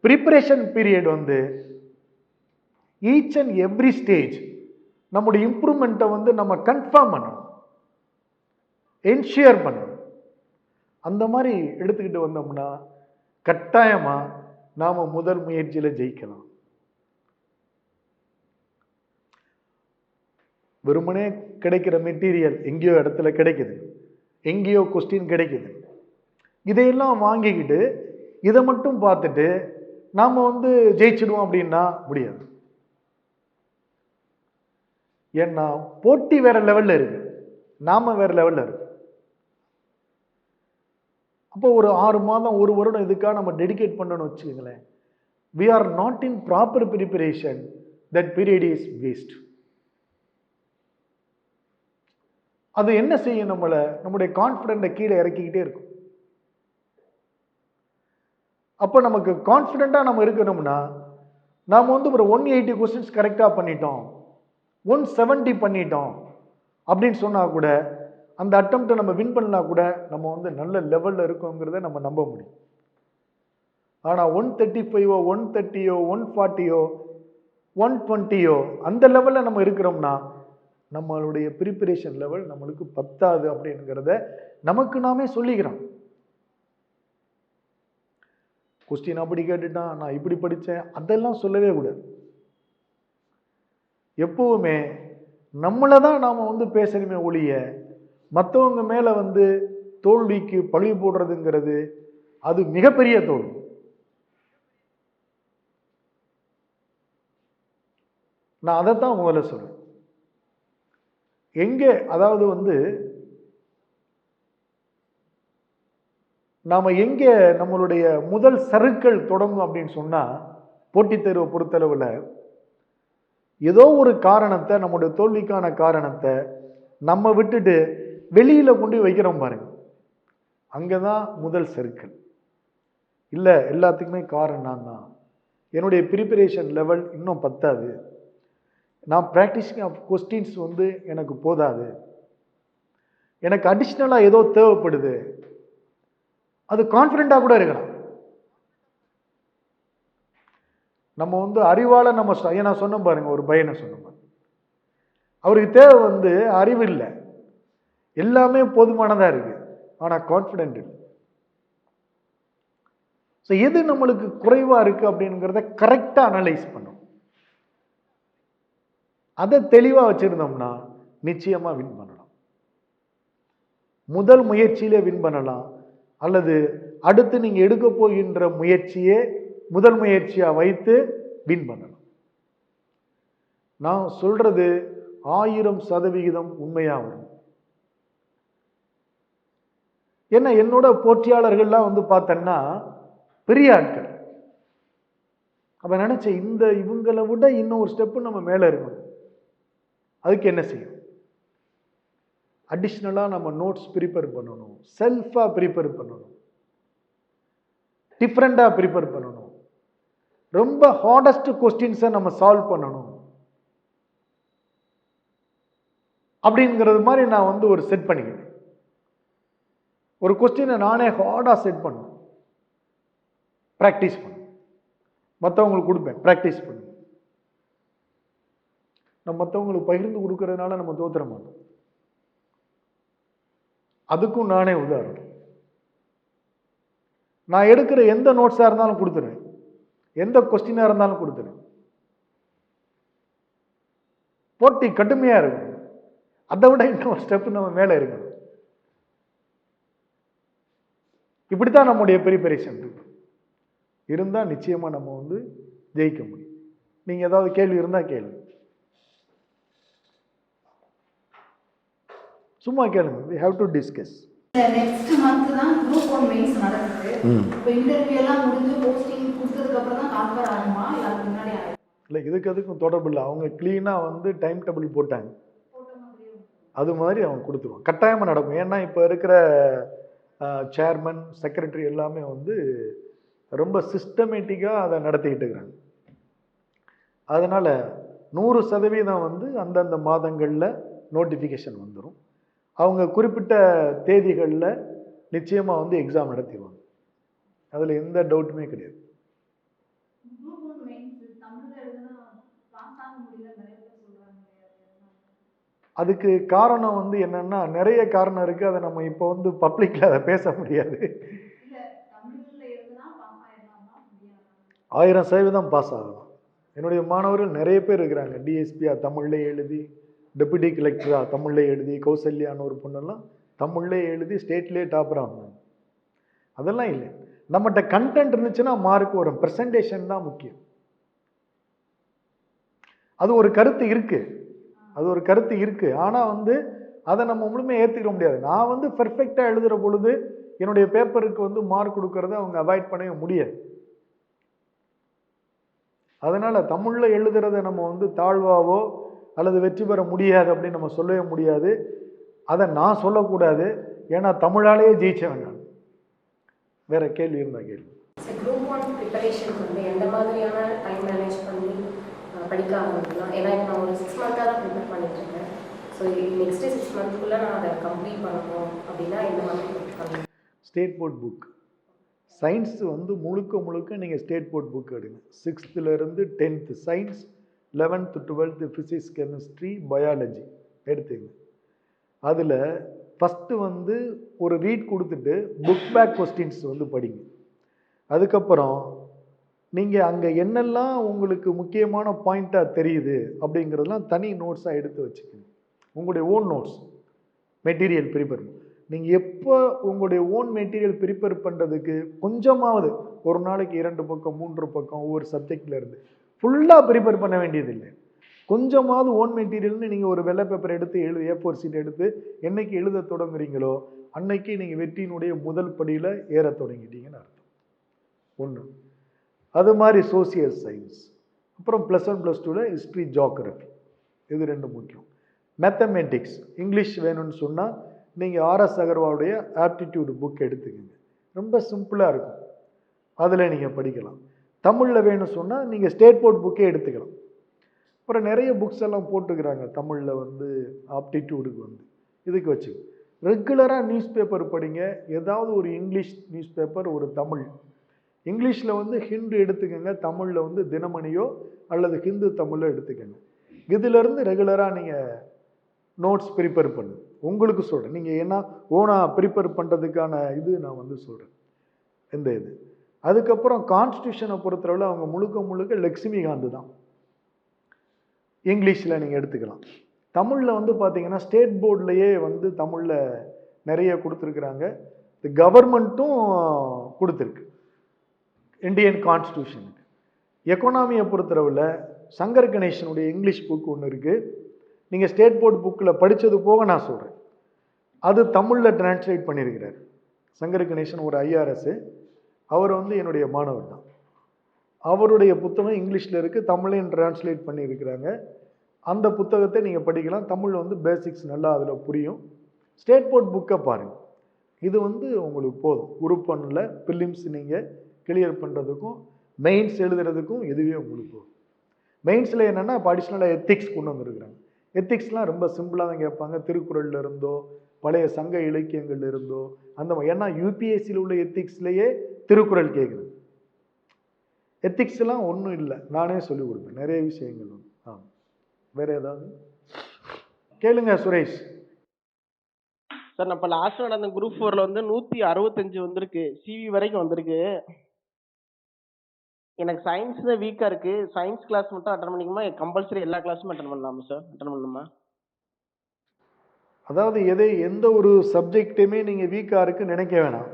preparation period each and every stage நம்முடைய இம்ப்ரூவ்மெண்ட்டை நம்ம கன்ஃபார்ம் பண்ணணும், என்ஷியர் பண்ணணும். அந்த மாதிரி எடுத்துக்கிட்டு வந்தோம்னா கட்டாயமா நாம முதல் முயற்சியில ஜெயிக்கலாம். வெறுமனே கிடைக்கிற மெட்டீரியல் எங்கேயோ இடத்துல கிடைக்குது, எங்கேயோ கொஸ்டின் கிடைக்குது, இதையெல்லாம் வாங்கிக்கிட்டு இதை மட்டும் பார்த்துட்டு நாம ஜெயிச்சிடுவோம் அப்படின்னா முடியாது. ஏன்னா போட்டி வேற லெவல்ல இருக்கு, நாம வேற லெவல்ல இருக்கு. அப்போ ஒரு 6 மாதம் 1 வருடம் இதுக்காக நம்ம டெடிகேட் பண்ணணும்னு வச்சுக்கோங்களேன். we are not in proper preparation, that period is waste. அது என்ன செய்யும், நம்முடைய கான்ஃபிடென்ட்டை கீழே இறக்கிக்கிட்டே இருக்கும். அப்போ நமக்கு கான்ஃபிடென்ட்டா நம்ம இருக்கணும்னா நாம ஒரு 180 கொஸ்டின்ஸ் கரெக்டா பண்ணிட்டோம், 170 பண்ணிட்டோம் அப்படின்னு சொன்னா கூட, அந்த அட்டெம்ப்டை நம்ம வின் பண்ணா கூட நம்ம நல்ல லெவல்ல இருக்கோங்கிறத நம்ம நம்ப முடியும். ஆனா 135 130 140 120 அந்த லெவல்ல நம்ம இருக்கிறோம்னா நம்மளுடைய ப்ரிப்பரேஷன் லெவல் நம்மளுக்கு பத்தாது அப்படிங்கிறத நமக்கு நாமே சொல்லிக்கிறோம். கொஸ்டின் அப்படி கேட்டுட்டான், நான் இப்படி படித்தேன், அதெல்லாம் சொல்லவே கூடாது. எப்பவுமே நம்மளை தான் நாம பேசணுமே ஒழிய மற்றவங்க மேல தோல்விக்கு பழி போடுறதுங்கிறது அது மிகப்பெரிய தோல்வி. நான் அதைத்தான் முதல்ல சொல்றேன். எங்கே அதாவது நாம எங்கே நம்மளுடைய முதல் சறுக்கள் தொடங்கும் அப்படின்னு சொன்னா, போட்டித் தேர்வை பொறுத்தளவுல ஏதோ ஒரு காரணத்தை, நம்முடைய தோல்விக்கான காரணத்தை நம்ம விட்டுட்டு வெளியில கொண்டு வைக்கிறோம் பாருங்க, அங்கதான் முதல் சர்க்கிள். இல்லை எல்லாத்துக்குமே காரணம் நான் தான், என்னுடைய ப்ரிப்பரேஷன் லெவல் இன்னும் பத்தாது, நான் ப்ராக்டிஸிங் ஆஃப் கொஸ்டின்ஸ் வந்து எனக்கு போதாது, எனக்கு அடிஷ்னலாக ஏதோ தேவைப்படுது. அது கான்ஃபிடென்ட்டாக கூட இருக்கலாம். நம்ம வந்து அறிவால நம்ம நான் சொன்ன பாருங்க, ஒரு பையனை சொன்ன பாருங்க, அவருக்கு தேவை வந்து அறிவு இல்லை, எல்லாமே போதுமானதாக இருக்கு, ஆனால் கான்ஃபிடென்ட் இல்லை. ஸோ எது நம்மளுக்கு குறைவாக இருக்கு அப்படிங்கிறத கரெக்டாக அனலைஸ் பண்ணும். அதை தெளிவாக வச்சிருந்தோம்னா நிச்சயமா வின் பண்ணலாம். முதல் முயற்சியிலே வின் பண்ணலாம், அல்லது அடுத்து நீங்க எடுக்க போகின்ற முயற்சியே முதல் முயற்சியா வைத்து வின் பண்ணலாம். நான் சொல்றது 1000% உண்மையா வரும். ஏன்னா என்னோட போட்டியாளர்கள்லாம் வந்து பார்த்தேன்னா பெரிய ஆட்கள். அப்ப நினைச்சேன், இவங்களை விட இன்னும் ஒரு ஸ்டெப் நம்ம மேல இருக்கணும். அதுக்கு என்ன செய்யும்? அடிஷ்னலா நம்ம நோட்ஸ் ப்ரிப்பேர் பண்ணணும், செல்ஃபா ப்ரிப்பேர் பண்ணணும், டிஃப்ரெண்டா ப்ரிப்பேர் பண்ணணும், ரொம்ப ஹார்டஸ்ட் கொஸ்டின்ஸை நம்ம சால்வ் பண்ணணும். அப்படிங்கிறது மாதிரி நான் வந்து ஒரு செட் பண்ணிக்கிட்டேன். ஒரு கொஸ்டினை நானே ஹார்டா செட் பண்ணணும், ப்ராக்டிஸ் பண்ணணும், மற்றவங்களுக்கு கொடுப்பேன், ப்ராக்டிஸ் பண்ணணும். நம்ம மற்றவங்களுக்கு பகிர்ந்து கொடுக்கறதுனால நம்ம தோத்துற மாட்டோம். அதுக்கும் நானே உதாரணம். நான் எடுக்கிற எந்த நோட்ஸா இருந்தாலும் கொடுத்துருவேன், எந்த கொஸ்டினா இருந்தாலும் கொடுத்துருவேன். போட்டி கடுமையா இருக்கும், அதை விட இன்னொரு ஸ்டெப் நம்ம மேல இருக்கணும். இப்படித்தான் நம்முடைய ப்ரிப்பரேஷன் இருக்கு. இருந்தா நிச்சயமா நம்ம வந்து ஜெயிக்க முடியும். நீங்க ஏதாவது கேள்வி இருந்தா கேளுங்க, சும்மா கேளுங்க. we have to discuss. Next month தான் குரூப் 1 மெயின்ஸ் நடக்குது. இப்போ இன்டர்வியூ எல்லாம் முடிஞ்சு போஸ்டிங் கொடுத்ததுக்கு அப்புறம் தான் கால்ஃபர் ஆகுமா, இல்ல அதுக்கு முன்னாடி ஆகுமா? இல்லை, அதுக்கும் தொடர்பு இல்லை. அவங்க கிளீனாக வந்து டைம் டேபிள் போட்டாங்க, அது மாதிரி அவங்க கொடுத்துருவாங்க. கட்டாயமாக நடக்கும். ஏன்னா இப்போ இருக்கிற சேர்மன் செக்ரட்டரி எல்லாமே வந்து ரொம்ப சிஸ்டமேட்டிக்காக அதை நடத்திக்கிட்டு இருக்கிறாங்க. அதனால் 100% வந்து அந்தந்த மாதங்களில் நோட்டிஃபிகேஷன் வந்துடும். அவங்க குறிப்பிட்ட தேதிகளில் நிச்சயமாக வந்து எக்ஸாம் நடத்திடுவாங்க. அதில் எந்த டவுட்டுமே கிடையாது. அதுக்கு காரணம் வந்து என்னன்னா, நிறைய காரணம் இருக்கு. அதை நம்ம இப்போ வந்து பப்ளிக்ல அதை பேச முடியாது. 1000% பாஸ் ஆகலாம். என்னுடைய மாணவர்கள் நிறைய பேர் இருக்கிறாங்க. டிஎஸ்பியா தமிழ்லே எழுதி, டெபுட்டி கலெக்டரா தமிழ்லே எழுதி, கௌசல்யான்னு ஒரு பொண்ணெல்லாம் தமிழ்லே எழுதி ஸ்டேட்லேயே டாப்பராக இருந்தாங்க. அதெல்லாம் இல்லை. நம்மகிட்ட கண்டென்ட் இருந்துச்சுன்னா மார்க் வரும். ப்ரெசன்டேஷன் தான் முக்கியம். அது ஒரு கருத்து இருக்கு, ஆனால் வந்து அதை நம்ம முழுமையாக ஏற்றுக்க முடியாது. நான் வந்து பெர்ஃபெக்டாக எழுதுகிற பொழுது என்னுடைய பேப்பருக்கு வந்து மார்க் கொடுக்கறத அவங்க அவாய்ட் பண்ணவே முடியாது. அதனால தமிழில் எழுதுறதை நம்ம வந்து தாழ்வாவோ அல்லது வெற்றி பெற முடியாது அப்படின்னு நம்ம சொல்லவே முடியாது. அதை நான் சொல்லக்கூடாது, ஏன்னா தமிழாலேயே ஜெயிச்சவன் நான். வேற கேள்வி இருந்தா கேள்வி. குரூப் 1 ப்ரிப்பரேஷன் வந்து எந்த மாதிரியான டைம் மேனேஜ் பண்ணி படிக்க ஆரம்பிக்கலாம்? ஏன்னா இப்போ நான் ஒரு 6 மந்த்தாக தான் ப்ரிப்பேர் பண்ணிட்டு இருக்கேன். ஸோ நெக்ஸ்ட் 6 மந்த்துக்குள்ளே நான் அதை கம்ப்ளீட் பண்ணணும் அப்படின்னா எந்த மாதிரி பண்ணணும்? State board book. சயின்ஸ் வந்து முழுக்க நீங்கள் ஸ்டேட் போர்ட் புக் எடுங்க. 6th-லேருந்து 10th science, 11th 12th physics, chemistry, biology எடுத்துங்க. அதில் ஃபஸ்ட்டு வந்து ஒரு ரீட் கொடுத்துட்டு புக் பேக் கொஸ்டின்ஸ் வந்து படிங்க. அதுக்கப்புறம் நீங்கள் அங்கே என்னெல்லாம் உங்களுக்கு முக்கியமான பாயிண்ட்டாக தெரியுது அப்படிங்கிறதெல்லாம் தனி நோட்ஸாக எடுத்து வச்சுக்கணும். உங்களுடைய ஓன் நோட்ஸ் மெட்டீரியல் ப்ரிப்பேர். நீங்கள் எப்போ உங்களுடைய ஓன் மெட்டீரியல் ப்ரிப்பேர் பண்ணுறதுக்கு கொஞ்சமாவது ஒரு நாளைக்கு 2 பக்கம் 3 பக்கம் ஒவ்வொரு சப்ஜெக்டில் இருந்து ஃபுல்லாக ப்ரிப்பேர் பண்ண வேண்டியதில்லை. கொஞ்சமாவது ஓன் மெட்டீரியல்னு நீங்கள் ஒரு வெள்ளை பேப்பர் எடுத்து A4 சீட் எடுத்து என்னைக்கு எழுத தொடங்குறீங்களோ அன்னைக்கு நீங்கள் வெற்றியினுடைய முதல் படியில் ஏற தொடங்கிட்டீங்கன்னு அர்த்தம். ஒன்று. அது மாதிரி சோசியல் சயின்ஸ், அப்புறம் +1 +2ல் ஹிஸ்ட்ரி ஜியோகிரஃபி, இது 2 முக்கியம். மேத்தமெட்டிக்ஸ் இங்கிலீஷ் வேணும்னு சொன்னால் நீங்கள் ஆர்எஸ் அகர்வாலுடைய ஆப்டிடியூடு புக் எடுத்துக்கோங்க, ரொம்ப சிம்பிளாக இருக்கும், அதில் நீங்கள் படிக்கலாம். தமிழில் வேணும்னு சொன்னால் நீங்கள் ஸ்டேட் போர்ட் புக்கே எடுத்துக்கலாம். அப்புறம் நிறைய புக்ஸ் எல்லாம் போட்டுக்கிறாங்க தமிழில் வந்து ஆப்டிடியூடுக்கு வந்து, இதுக்கு வச்சு ரெகுலராக நியூஸ் பேப்பர் படிங்க. ஏதாவது ஒரு இங்கிலீஷ் நியூஸ் பேப்பர், ஒரு தமிழ். இங்கிலீஷில் வந்து ஹிந்து எடுத்துக்கோங்க, தமிழில் வந்து தினமணியோ அல்லது ஹிந்து தமிழோ எடுத்துக்கோங்க. இதிலிருந்து ரெகுலராக நீங்கள் நோட்ஸ் ப்ரிப்பேர் பண்ணு. உங்களுக்கு சொல்கிறேன், நீங்கள் ஏன்னா ஓனாக ப்ரிப்பேர் பண்ணுறதுக்கான இது நான் வந்து சொல்கிறேன் இந்த இது. அதுக்கப்புறம் கான்ஸ்டியூஷனை பொறுத்தளவில் அவங்க முழுக்க லட்சுமிகாந்த் தான். இங்கிலீஷில் நீங்கள் எடுத்துக்கலாம். தமிழில் வந்து பார்த்தீங்கன்னா ஸ்டேட் போர்ட்லேயே வந்து தமிழில் நிறைய கொடுத்துருக்குறாங்க. கவர்மெண்ட்டும் கொடுத்துருக்கு இந்தியன் கான்ஸ்டியூஷனுக்கு. எக்கனாமியை பொறுத்தளவில் சங்கர் கணேசனுடைய இங்கிலீஷ் புக் ஒன்று இருக்குது, நீங்கள் ஸ்டேட் போர்டு புக்கில் படித்தது போக நான் சொல்கிறேன், அது தமிழில் டிரான்ஸ்லேட் பண்ணியிருக்கிறார். சங்கர் கணேசன் ஒரு ஐஆர்எஸ், அவர் வந்து என்னுடைய மாணவர் தான். அவருடைய புத்தகம் இங்கிலீஷில் இருக்குது, தமிழையும் டிரான்ஸ்லேட் பண்ணியிருக்கிறாங்க. அந்த புத்தகத்தை நீங்கள் படிக்கலாம். தமிழ் வந்து பேசிக்ஸ் நல்லா அதில் புரியும். ஸ்டேட் போர்ட் புக்கை பாருங்கள், இது வந்து உங்களுக்கு போதும். குரூப் 1ல் பிலிம்ஸ் நீங்கள் கிளியர் பண்ணுறதுக்கும் மெயின்ஸ் எழுதுறதுக்கும் இதுவே உங்களுக்கு போதும். மெயின்ஸில் என்னென்னா இப்போ அடிஷ்னலாக எத்திக்ஸ் கொண்டு வந்துருக்குறாங்க. எத்திக்ஸ்லாம் ரொம்ப சிம்பிளாக தான் கேட்பாங்க, திருக்குறளில் இருந்தோ பழைய சங்க இலக்கியங்கள் இருந்தோ அந்த மாதிரி. ஏன்னா யூபிஎஸ்சியில் உள்ள எத்திக்ஸ்லேயே திருக்குறள் கேட்குறது. எத்திக்ஸ்லாம் ஒன்றும் இல்லை, நானே சொல்லிக் கொடுப்பேன் நிறைய விஷயங்கள் வந்து. வேற ஏதாவது கேளுங்க சுரேஷ். சார் நம்ம லாஸ்ட் நடந்த குரூப் 4ல வந்து 165 வந்திருக்கு, சிவி வரைக்கும் வந்திருக்கு. எனக்கு சயின்ஸ் தான் வீக்கா இருக்கு. சயின்ஸ் கிளாஸ் மட்டும் அட்டன் பண்ணிக்குமா, கம்பல்சரி எல்லா கிளாஸும் அட்டன் பண்ணலாமா சார்? அட்டன் பண்ணணுமா? அதாவது எந்த ஒரு சப்ஜெக்ட்டுமே நீங்கள் வீக்காக இருக்குன்னு நினைக்க வேணாம்.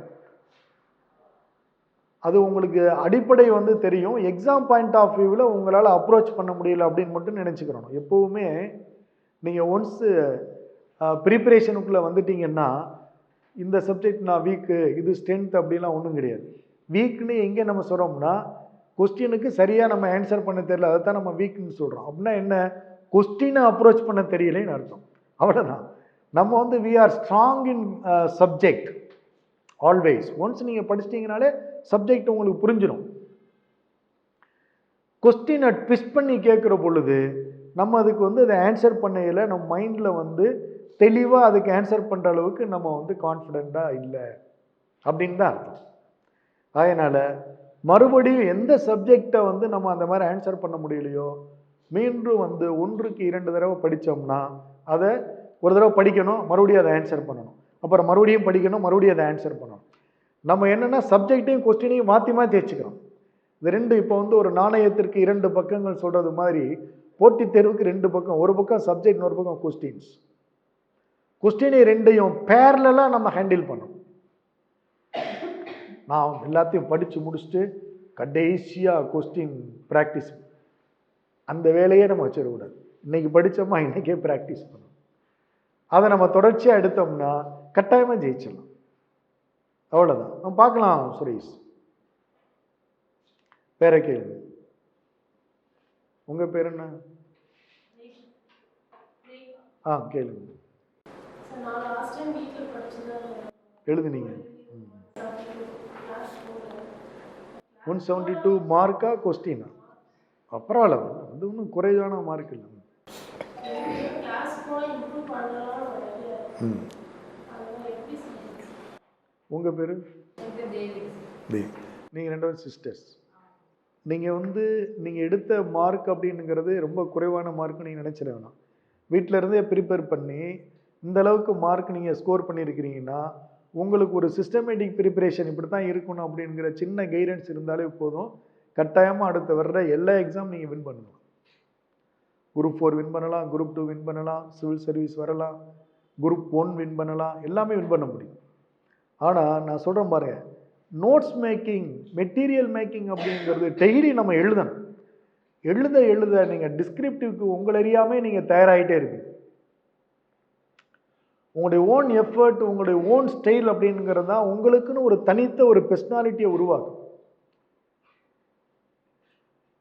அது உங்களுக்கு அடிப்படை வந்து தெரியும். எக்ஸாம் பாயிண்ட் ஆஃப் வியூவில் உங்களால் அப்ரோச் பண்ண முடியல அப்படின்னு மட்டும் நினச்சிக்கிறோம். எப்போவுமே நீங்கள் ஒன்ஸு ப்ரிப்பரேஷனுக்குள்ளே வந்துட்டீங்கன்னா இந்த சப்ஜெக்ட் நான் வீக்கு, இது ஸ்ட்ரென்த் அப்படிலாம் ஒன்றும் கிடையாது. வீக்னு எங்கே நம்ம சொல்கிறோம்னா, கொஸ்டினுக்கு சரியாக நம்ம ஆன்சர் பண்ண தெரியல, அதை தான் நம்ம வீக்னு சொல்கிறோம். அப்படின்னா என்ன, கொஸ்டினை அப்ரோச் பண்ண தெரியலேன்னு அர்த்தம், அவ்வளோதான். நம்ம வந்து we are strong in subject always. Once நீங்கள் படிச்சிட்டிங்கனாலே சப்ஜெக்ட் உங்களுக்கு புரிஞ்சிடும். கொஸ்டினை ட்விஸ்ட் பண்ணி கேட்குற பொழுது நம்ம அதுக்கு வந்து அதை ஆன்சர் பண்ணையில் நம்ம மைண்டில் வந்து தெளிவாக அதுக்கு ஆன்சர் பண்ணுற அளவுக்கு நம்ம வந்து கான்ஃபிடெண்ட்டாக இல்லை அப்படின்னு தான் அர்த்தம். அதனால் மறுபடியும் எந்த சப்ஜெக்டை வந்து நம்ம அந்த மாதிரி ஆன்சர் பண்ண முடியலையோ மீண்டும் வந்து 1க்கு 2 தடவை படித்தோம்னா அதை ஒரு தடவை படிக்கணும், மறுபடியும் அதை ஆன்சர் பண்ணணும், அப்புறம் மறுபடியும் படிக்கணும், மறுபடியும் அதை ஆன்சர் பண்ணணும். நம்ம என்னென்னா சப்ஜெக்டையும் கொஸ்டினையும் மாற்றி வச்சுக்கிறோம். இது 2 இப்போ வந்து ஒரு நாணயத்திற்கு 2 பக்கங்கள் சொல்கிறது மாதிரி போட்டித் தேர்வுக்கு 2 பக்கம், ஒரு பக்கம் சப்ஜெக்ட், இன்னொரு பக்கம் கொஸ்டின்ஸ். கொஸ்டினை 2ஐயும் பேரலாக நம்ம ஹேண்டில் பண்ணணும். நான் எல்லாத்தையும் படித்து முடிச்சுட்டு கடைசியாக கொஸ்டின் ப்ராக்டிஸ், அந்த வேலையே நம்ம வச்சிடக்கூடாது. இன்னைக்கு படித்தோமா இன்றைக்கே ப்ராக்டிஸ் பண்ணணும். அதை நம்ம தொடர்ச்சியாக எடுத்தோம்னா கட்டாயமாக ஜெயிச்சிடலாம். அவ்வளோதான். நம்ம பார்க்கலாம் சுரேஷ். பேரை கேளுங்க. உங்கள் பேர் என்ன? கேளுங்க. எழுதுனீங்க 172 மார்க்கா கொஸ்டினா? பரவாயில்ல, அது ஒன்றும் குறைவான மார்க் இல்லை. உங்கள் பேர்? நீங்கள் 2 பேரும் சிஸ்டர்ஸ். நீங்கள் வந்து நீங்கள் எடுத்த மார்க் அப்படின்னுங்கிறது ரொம்ப குறைவான மார்க் நீங்கள் நினச்சிட வேணாம். வீட்டில் இருந்தே ப்ரிப்பேர் பண்ணி இந்த அளவுக்கு மார்க் நீங்கள் ஸ்கோர் பண்ணியிருக்கிறீங்கன்னா உங்களுக்கு ஒரு சிஸ்டமேட்டிக் ப்ரிப்பரேஷன் இப்படி தான் இருக்கணும் அப்படிங்கிற சின்ன கைடன்ஸ் இருந்தாலே போதும். கட்டாயமாக அடுத்து வர்ற எல்லா எக்ஸாம் நீங்கள் வின் பண்ணலாம். குரூப் 4 வின் பண்ணலாம், குரூப் 2 வின் பண்ணலாம், சிவில் சர்வீஸ் வரலாம், குரூப் 1 வின் பண்ணலாம், எல்லாமே வின் பண்ண முடியும். ஆனால் நான் சொல்கிறேன் பாருங்க, நோட்ஸ் மேக்கிங், மெட்டீரியல் மேக்கிங் அப்படிங்கிறது டெய்லி நம்ம எழுதணும். எழுத நீங்கள் டிஸ்கிரிப்டிவ்க்கு உங்களை அறியாமே நீங்கள் தயாராகிட்டே இருப்பீங்க. உங்களுடைய ஓன் எஃபர்ட், உங்களுடைய ஓன் ஸ்டைல் அப்படிங்கிறது தான் உங்களுக்குன்னு ஒரு தனித்த ஒரு பர்சனாலிட்டியை உருவாக்கும்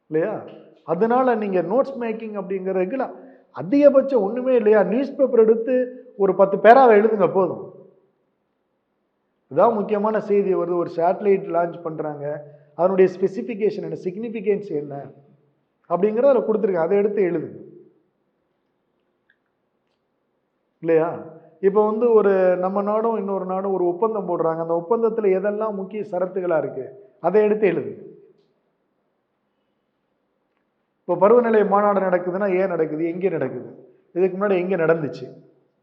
இல்லையா? அதனால நீங்கள் நோட்ஸ் மேக்கிங் அப்படிங்கிறதுக்கு அதிகபட்சம் ஒன்றுமே இல்லையா, நியூஸ் பேப்பர் எடுத்து ஒரு 10 பேராவை எழுதுங்க போதும். இதான் முக்கியமான செய்தி வருது, ஒரு சேட்டலைட் லான்ச் பண்ணுறாங்க, அதனுடைய ஸ்பெசிஃபிகேஷன் என்ன, சிக்னிஃபிகன்ஸ் என்ன அப்படிங்கிறத அதில் கொடுத்துருக்கேன், அதை எடுத்து எழுதுங்க இல்லையா. இப்போ வந்து ஒரு நம்ம நாடும் இன்னொரு நாடும் ஒரு ஒப்பந்தம் போடுறாங்க, அந்த ஒப்பந்தத்தில் எதெல்லாம் முக்கிய சரத்துகளாக இருக்குது அதை எடுத்து எழுதுங்க. இப்போ பருவநிலை மாநாடு நடக்குதுன்னா ஏன் நடக்குது, எங்கே நடக்குது, இதுக்கு முன்னாடி எங்கே நடந்துச்சு,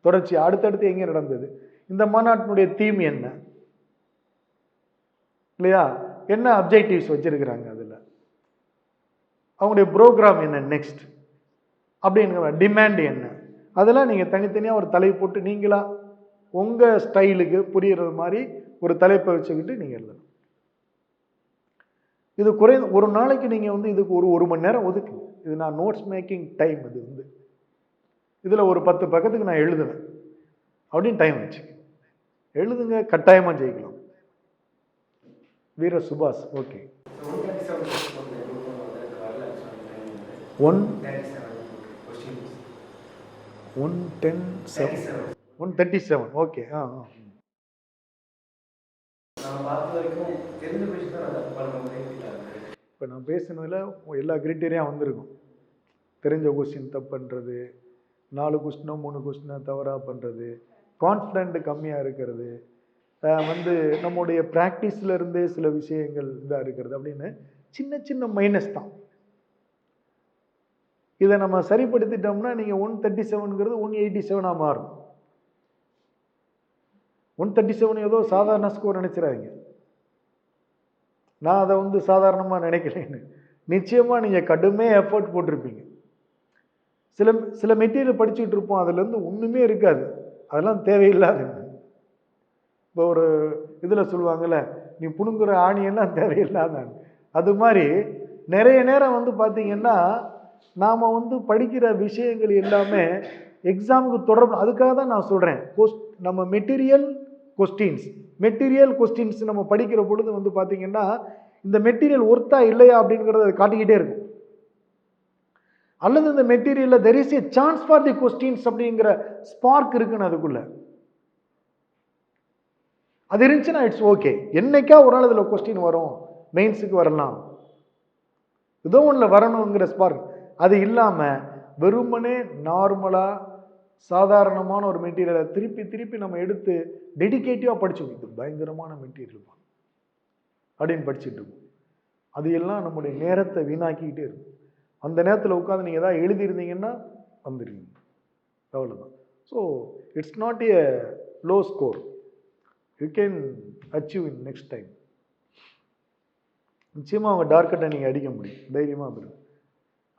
தொடர்ச்சி அடுத்தடுத்து எங்கே நடந்தது, இந்த மாநாட்டினுடைய தீம் என்ன இல்லையா, என்ன அப்ஜெக்டிவ்ஸ் வச்சிருக்கிறாங்க, அதில் அவங்களுடைய ப்ரோக்ராம் என்ன, நெக்ஸ்ட் அப்படிங்கிற டிமாண்ட் என்ன, அதெல்லாம் நீங்கள் தனித்தனியாக ஒரு தலைப்பு போட்டு நீங்களா உங்கள் ஸ்டைலுக்கு புரிகிறது மாதிரி ஒரு தலைப்பை வச்சுக்கிட்டு நீங்கள் எழுதணும். இது ஒரு நாளைக்கு நீங்கள் வந்து இதுக்கு ஒரு மணி நேரம் ஒதுக்குங்க. இது நான் நோட்ஸ் மேக்கிங் டைம், இது வந்து இதில் ஒரு 10 பக்கத்துக்கு நான் எழுதுவேன் அப்படின்னு டைம் வச்சு எழுதுங்க, கட்டாயமாக ஜெயிக்கலாம். வீர சுபாஷ். Okay, 137 okay. இப்போ நான் பேசுனதில் எல்லா கிரிட்டீரியா வந்திருக்கும். தெரிஞ்ச கொஸ்டின் தப்பு பண்ணுறது, 4 கொஸ்டினோ 3 கொஸ்டினோ தவறாக பண்ணுறது, கான்ஃபிடென்ட் கம்மியாக இருக்கிறது, வந்து நம்முடைய ப்ராக்டிஸில் இருந்தே சில விஷயங்கள் இதாக இருக்கிறது அப்படின்னு சின்ன சின்ன மைனஸ் தான். இதை நம்ம சரிப்படுத்திட்டோம்னா நீங்கள் 137ங்கிறது 187 மாறும். 137 ஏதோ சாதாரண ஸ்கோர் நினைச்சிடாதீங்க, நான் அதை வந்து சாதாரணமாக நினைக்கிறேன்னு. நிச்சயமாக நீங்கள் கடுமையாக எஃபர்ட் போட்டிருப்பீங்க. சில மெட்டீரியல் படிச்சுட்டு இருப்போம், அதுலேருந்து ஒன்றுமே இருக்காது, அதெல்லாம் தேவையில்லாது. இப்போ ஒரு இதில் சொல்லுவாங்கள்ல, நீ புணுங்குற ஆணியெல்லாம் தேவையில்லாத, அது மாதிரி நிறைய நேரம் வந்து பார்த்தீங்கன்னா நாம் வந்து படிக்கிற விஷயங்கள் எல்லாமே எக்ஸாமுக்கு தொடர்பு. அதுக்காக தான் நான் சொல்கிறேன், நம்ம மெட்டீரியல் கொஸ்டின்ஸ் நம்ம படிக்கிற பொழுது வந்து பார்த்தீங்கன்னா இந்த மெட்டீரியல் ஒர்த்தா இல்லையா அப்படிங்கிறத காட்டிக்கிட்டே இருக்கும். அல்லது இந்த மெட்டீரியலில் there is a chance for the questions அப்படிங்கிற ஸ்பார்க் இருக்குன்னு அதுக்குள்ள அது இருந்துச்சுன்னா இட்ஸ் ஓகே. என்னைக்கா ஒரு நாள் இதில் கொஸ்டின் வரும், மெயின்ஸுக்கு வரலாம், ஏதோ ஒன்றில் வரணுங்கிற ஸ்பார்க். அது இல்லாமல் வெறுமனே நார்மலாக சாதாரணமான ஒரு மெட்டீரியலை திருப்பி நம்ம எடுத்து டெடிகேட்டிவாக படிச்சுக்கணும். இது பயங்கரமான மெட்டீரியல் அப்படின்னு படிச்சுட்டு இருக்கோம். அது எல்லாம் நம்முடைய நேரத்தை வீணாக்கிக்கிட்டே இருக்கும். அந்த நேரத்தில் உட்காந்து நீங்கள் எதாவது எழுதியிருந்தீங்கன்னா வந்துடுவீங்க, அவ்வளோதான். So it's not a low score, you can achieve in next time. நிச்சயமாக அவங்க டார்கெட்டை நீங்கள் அடிக்க முடியும், தைரியமாக போயிடும்.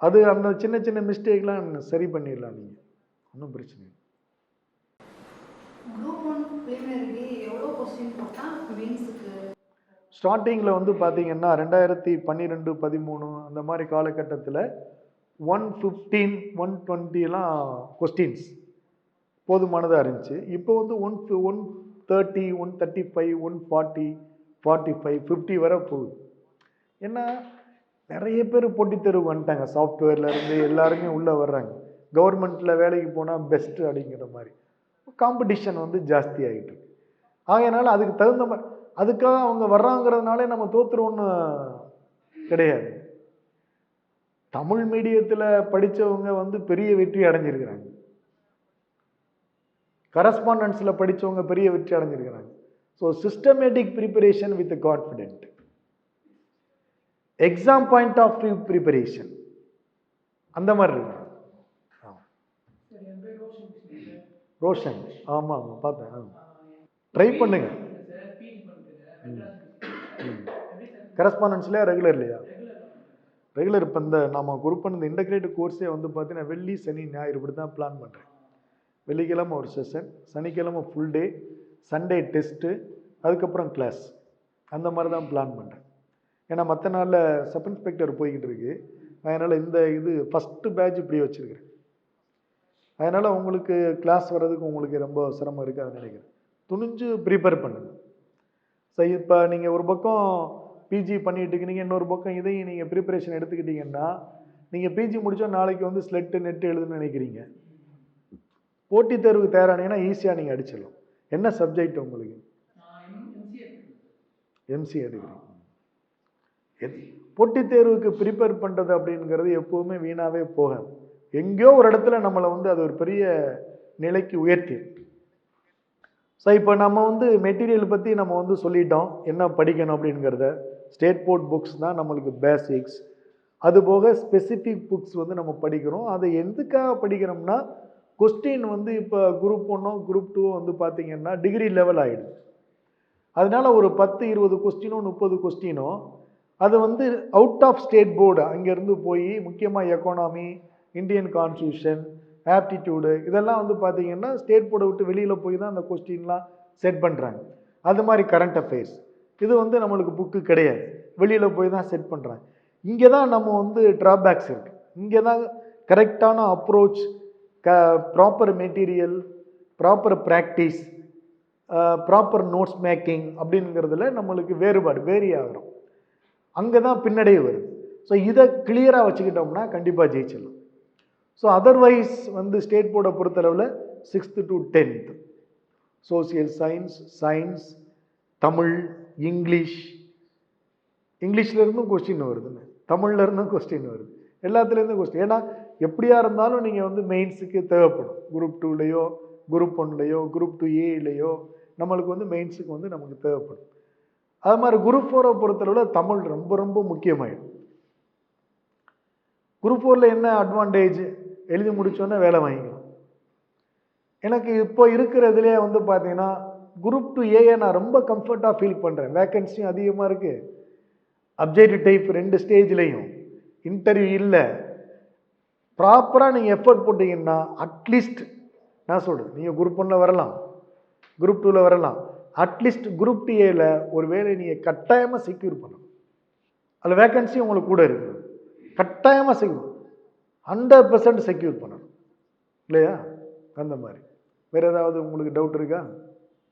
அது அந்த சின்ன சின்ன மிஸ்டேக்லாம் சரி பண்ணிடலாம், நீங்கள் ஒன்றும் பிரச்சனை இல்லை. ஸ்டார்டிங்கில் வந்து பார்த்தீங்கன்னா 2012, 13 அந்த மாதிரி காலகட்டத்தில் 115, 120 கொஸ்டின்ஸ் போதுமானதாக இருந்துச்சு. இப்போ வந்து 130, 135, 140, 45, 50 வரை போகுது. ஏன்னா நிறைய பேர் போட்டித் தேர்வு வந்துட்டாங்க, சாஃப்ட்வேர்லேருந்து எல்லாருமே உள்ளே வர்றாங்க. கவர்மெண்ட்டில் வேலைக்கு போனால் பெஸ்ட்டு அப்படிங்கிற மாதிரி காம்படிஷன் வந்து ஜாஸ்தி ஆகிட்டு இருக்கு. ஆகையினால அதுக்கு தகுந்த மாதிரி, அதுக்காக அவங்க வர்றாங்கிறதுனாலே நம்ம தோற்றுருவோன்னு கிடையாது. தமிழ் மீடியத்தில் படித்தவங்க வந்து பெரிய வெற்றி அடைஞ்சிருக்கிறாங்க, கரஸ்பாண்டன்ஸில் படித்தவங்க பெரிய வெற்றி அடைஞ்சிருக்கிறாங்க. So systematic preparation with confident, exam point of view preparation, அந்த மாதிரி இருக்கு. ரோஷன், ஆமாம் பார்த்தேன், ட்ரை பண்ணுங்க. கரஸ்பாண்டன்ஸ்லையா ரெகுலர்லையா? ரெகுலர். இப்போ இந்த நம்ம குரூப் பண்ண இந்த இன்டகிரேட்டட் கோர்ஸே வந்து பார்த்தீங்கன்னா வெள்ளி சனி ஞாயிறு இப்படி தான் பிளான் பண்ணுறேன். வெள்ளிக்கிழமை ஒரு செஷன், சனிக்கிழமை ஃபுல் டே, சண்டே டெஸ்ட்டு, அதுக்கப்புறம் கிளாஸ், அந்த மாதிரி தான் பிளான் பண்ணுறேன். ஏன்னா மற்ற நாளில் சப் இன்ஸ்பெக்டர் போய்கிட்டு இருக்கு, அதனால் இந்த இது ஃபஸ்ட்டு பேட்ச் இப்படி வச்சுருக்கிறேன். அதனால் உங்களுக்கு கிளாஸ் வர்றதுக்கு உங்களுக்கு ரொம்ப சிரமம் இருக்காதுன்னு நினைக்கிறேன். துணிஞ்சு ப்ரிப்பேர் பண்ணுங்கள். சரி, இப்போ நீங்கள் ஒரு பக்கம் பிஜி பண்ணிட்டு இருக்கீங்க, இன்னொரு பக்கம் இதையும் நீங்கள் ப்ரிப்பரேஷன் எடுத்துக்கிட்டிங்கன்னா நீங்கள் பிஜி முடிச்சா நாளைக்கு வந்து ஸ்லெட்டு நெட்டு எழுதுன்னு நினைக்கிறீங்க. போட்டித் தேர்வுக்கு தயாரானீங்கன்னா ஈஸியாக நீங்கள் அடிச்சிடலாம். என்ன சப்ஜெக்ட் உங்களுக்கு? எம்சிஏ எடுக்கிறீங்க. போட்டித் தேர்வுக்கு ப்ரிப்பேர் பண்ணுறது அப்படிங்கிறது எப்போவுமே வீணாகவே போகாது. எங்கேயோ ஒரு இடத்துல நம்மளை வந்து அது ஒரு பெரிய நிலைக்கு உயர்த்தி. ஸோ இப்போ நம்ம வந்து மெட்டீரியல் பற்றி நம்ம வந்து சொல்லிட்டோம் என்ன படிக்கணும் அப்படிங்கிறத. ஸ்டேட் போர்ட் புக்ஸ் தான் நம்மளுக்கு பேசிக்ஸ். அதுபோக ஸ்பெசிஃபிக் புக்ஸ் வந்து நம்ம படிக்கிறோம். அதை எதுக்காக படிக்கிறோம்னா கொஸ்டின் வந்து இப்போ குரூப் 1 குரூப் 2 வந்து பார்த்தீங்கன்னா டிகிரி லெவல் ஆகிடுது. அதனால ஒரு 10-20 கொஸ்டினோ 30 கொஸ்டினோ அது வந்து அவுட் ஆஃப் ஸ்டேட் போர்டு அங்கேருந்து போய் முக்கியமாக எக்கானமி, இந்தியன் கான்ஸ்டியூஷன், ஆப்டிடியூடு இதெல்லாம் வந்து பார்த்தீங்கன்னா ஸ்டேட் போர்டை விட்டு வெளியில் போய் தான் அந்த கொஸ்டின்லாம் செட் பண்ணுறாங்க. அது மாதிரி கரண்ட் அஃபேர்ஸ் இது வந்து நம்மளுக்கு புக்கு கிடையாது, வெளியில் போய் தான் செட் பண்ணுறாங்க. இங்கே தான் நம்ம வந்து ட்ராபேக்ஸ் இருக்குது. இங்கே தான் கரெக்டான approach, proper material, proper practice, proper notes making அப்படிங்கிறதுல நம்மளுக்கு வேரி ஆகிறோம். அங்கே தான் பின்னடைவு வருது. ஸோ இதை கிளியராக வச்சுக்கிட்டோம்னா கண்டிப்பாக ஜெயிச்சிடலாம். ஸோ அதர்வைஸ் வந்து ஸ்டேட் போர்டை பொறுத்தளவில் 6th to 10th social science, Tamil, இங்கிலீஷ்லேருந்தும் கொஸ்டின் வருதுன்னு, தமிழ்லேருந்தும் கொஸ்டின் வருது, எல்லாத்துலேருந்தும் கொஸ்டின். ஏன்னா எப்படியா இருந்தாலும் நீங்கள் வந்து மெயின்ஸுக்கு தேவைப்படும். குரூப் 2லையோ குரூப் 1லையோ குரூப் 2A நம்மளுக்கு வந்து மெயின்ஸுக்கு வந்து நமக்கு தேவைப்படும். அது மாதிரி குரூப் 4 பொறுத்தளவில் தமிழ் ரொம்ப ரொம்ப முக்கியமாயிடும். குரூப் 4 என்ன அட்வான்டேஜ்? எழுதி முடிச்சோன்னே வேலை வாங்கிக்கலாம். எனக்கு இப்போ இருக்கிறதுலே வந்து பார்த்தீங்கன்னா குரூப் 2A நான் ரொம்ப கம்ஃபர்ட்டாக ஃபீல் பண்ணுறேன். வேக்கன்சியும் அதிகமாக இருக்குது, அப்ஜெக்டிவ் டைப் 2 ஸ்டேஜ்லேயும், இன்டர்வியூ இல்லை. ப்ராப்பராக நீங்கள் எஃபர்ட் போட்டிங்கன்னா அட்லீஸ்ட் நான் சொல்கிறேன், நீங்கள் குரூப் 1 வரலாம், குரூப் 2 வரலாம், அட்லீஸ்ட் குரூப் 2A ஒரு வேலை நீங்கள் கட்டாயமாக செக்யூர் பண்ணணும். அதில் வேக்கன்சி உங்களுக்கு கூட இருக்குது, கட்டாயமாக செக்யூர் 100% செக்யூர் பண்ணணும் இல்லையா? அந்த மாதிரி வேறு ஏதாவது உங்களுக்கு டவுட் இருக்கா?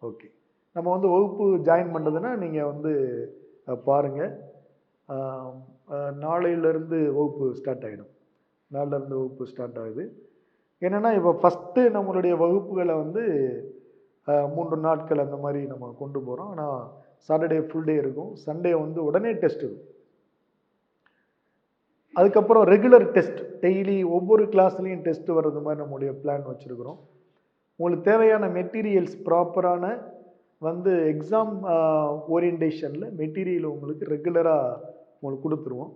ஓகே, நம்ம வந்து வகுப்பு ஜாயின் பண்ணுறதுன்னா நீங்கள் வந்து பாருங்கள். நாளையிலேருந்து வகுப்பு ஸ்டார்ட் ஆகிடும். நாளிலேருந்து வகுப்பு ஸ்டார்ட் ஆகுது. என்னென்னா இப்போ ஃபஸ்ட்டு நம்மளுடைய வகுப்புகளை வந்து 3 நாட்கள் அந்த மாதிரி நம்ம கொண்டு போகிறோம். ஆனால் சாட்டர்டே ஃபுல் டே இருக்கும், சண்டே வந்து உடனே டெஸ்ட் இருக்கும். அதுக்கப்புறம் ரெகுலர் டெஸ்ட், டெய்லி ஒவ்வொரு கிளாஸ்லேயும் டெஸ்ட் வர்றது மாதிரி நம்மளுடைய பிளான் வச்சுருக்குறோம். உங்களுக்கு தேவையான மெட்டீரியல்ஸ் ப்ராப்பரான வந்து எக்ஸாம் ஓரியன்டேஷனில் மெட்டீரியல் உங்களுக்கு ரெகுலராக உங்களுக்கு கொடுத்துருவோம்.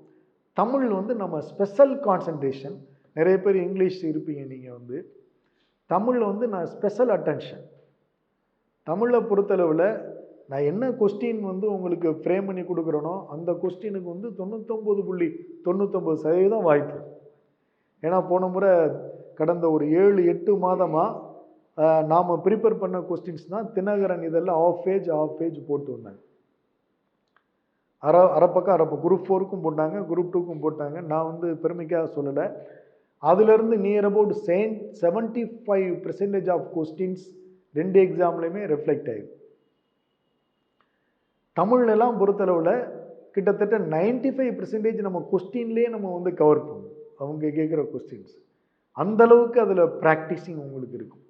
தமிழ் வந்து நம்ம ஸ்பெஷல் கான்சன்ட்ரேஷன். நிறைய பேர் இங்கிலீஷ் இருப்பீங்க, நீங்கள் வந்து தமிழ் வந்து நான் ஸ்பெஷல் அட்டென்ஷன். தமிழை பொறுத்தளவில் நான் என்ன கொஸ்டின் வந்து உங்களுக்கு ஃப்ரேம் பண்ணி கொடுக்குறேனோ அந்த கொஸ்டினுக்கு வந்து 99.99% வாய்ப்பு. ஏன்னா போன முறை கடந்த ஒரு 7-8 மாதமாக நாம் ப்ரிப்பேர் பண்ண கொஸ்டின்ஸ் தான் தினகரன் இதெல்லாம் ஆஃப் பேஜ் போட்டு வந்தாங்க. அரைப்பக்கம் குரூப் 4க்கும் போட்டாங்க, குரூப் 2க்கும் போட்டாங்க. நான் வந்து பெருமைக்காக சொல்லலை. அதுலேருந்து நியர் அபவுட் 75% ஆஃப் கொஸ்டின்ஸ் 2 எக்ஸாம்லேயுமே ரெஃப்ளெக்ட் ஆகிடும். தமிழ்லாம் பொறுத்தளவில் கிட்டத்தட்ட 95% நம்ம கொஸ்டின்லேயே நம்ம வந்து கவர் பண்ணுவோம். அவங்க கேட்குற கொஸ்டின்ஸ் அந்தளவுக்கு அதில் ப்ராக்டிஸிங் உங்களுக்கு இருக்கும்.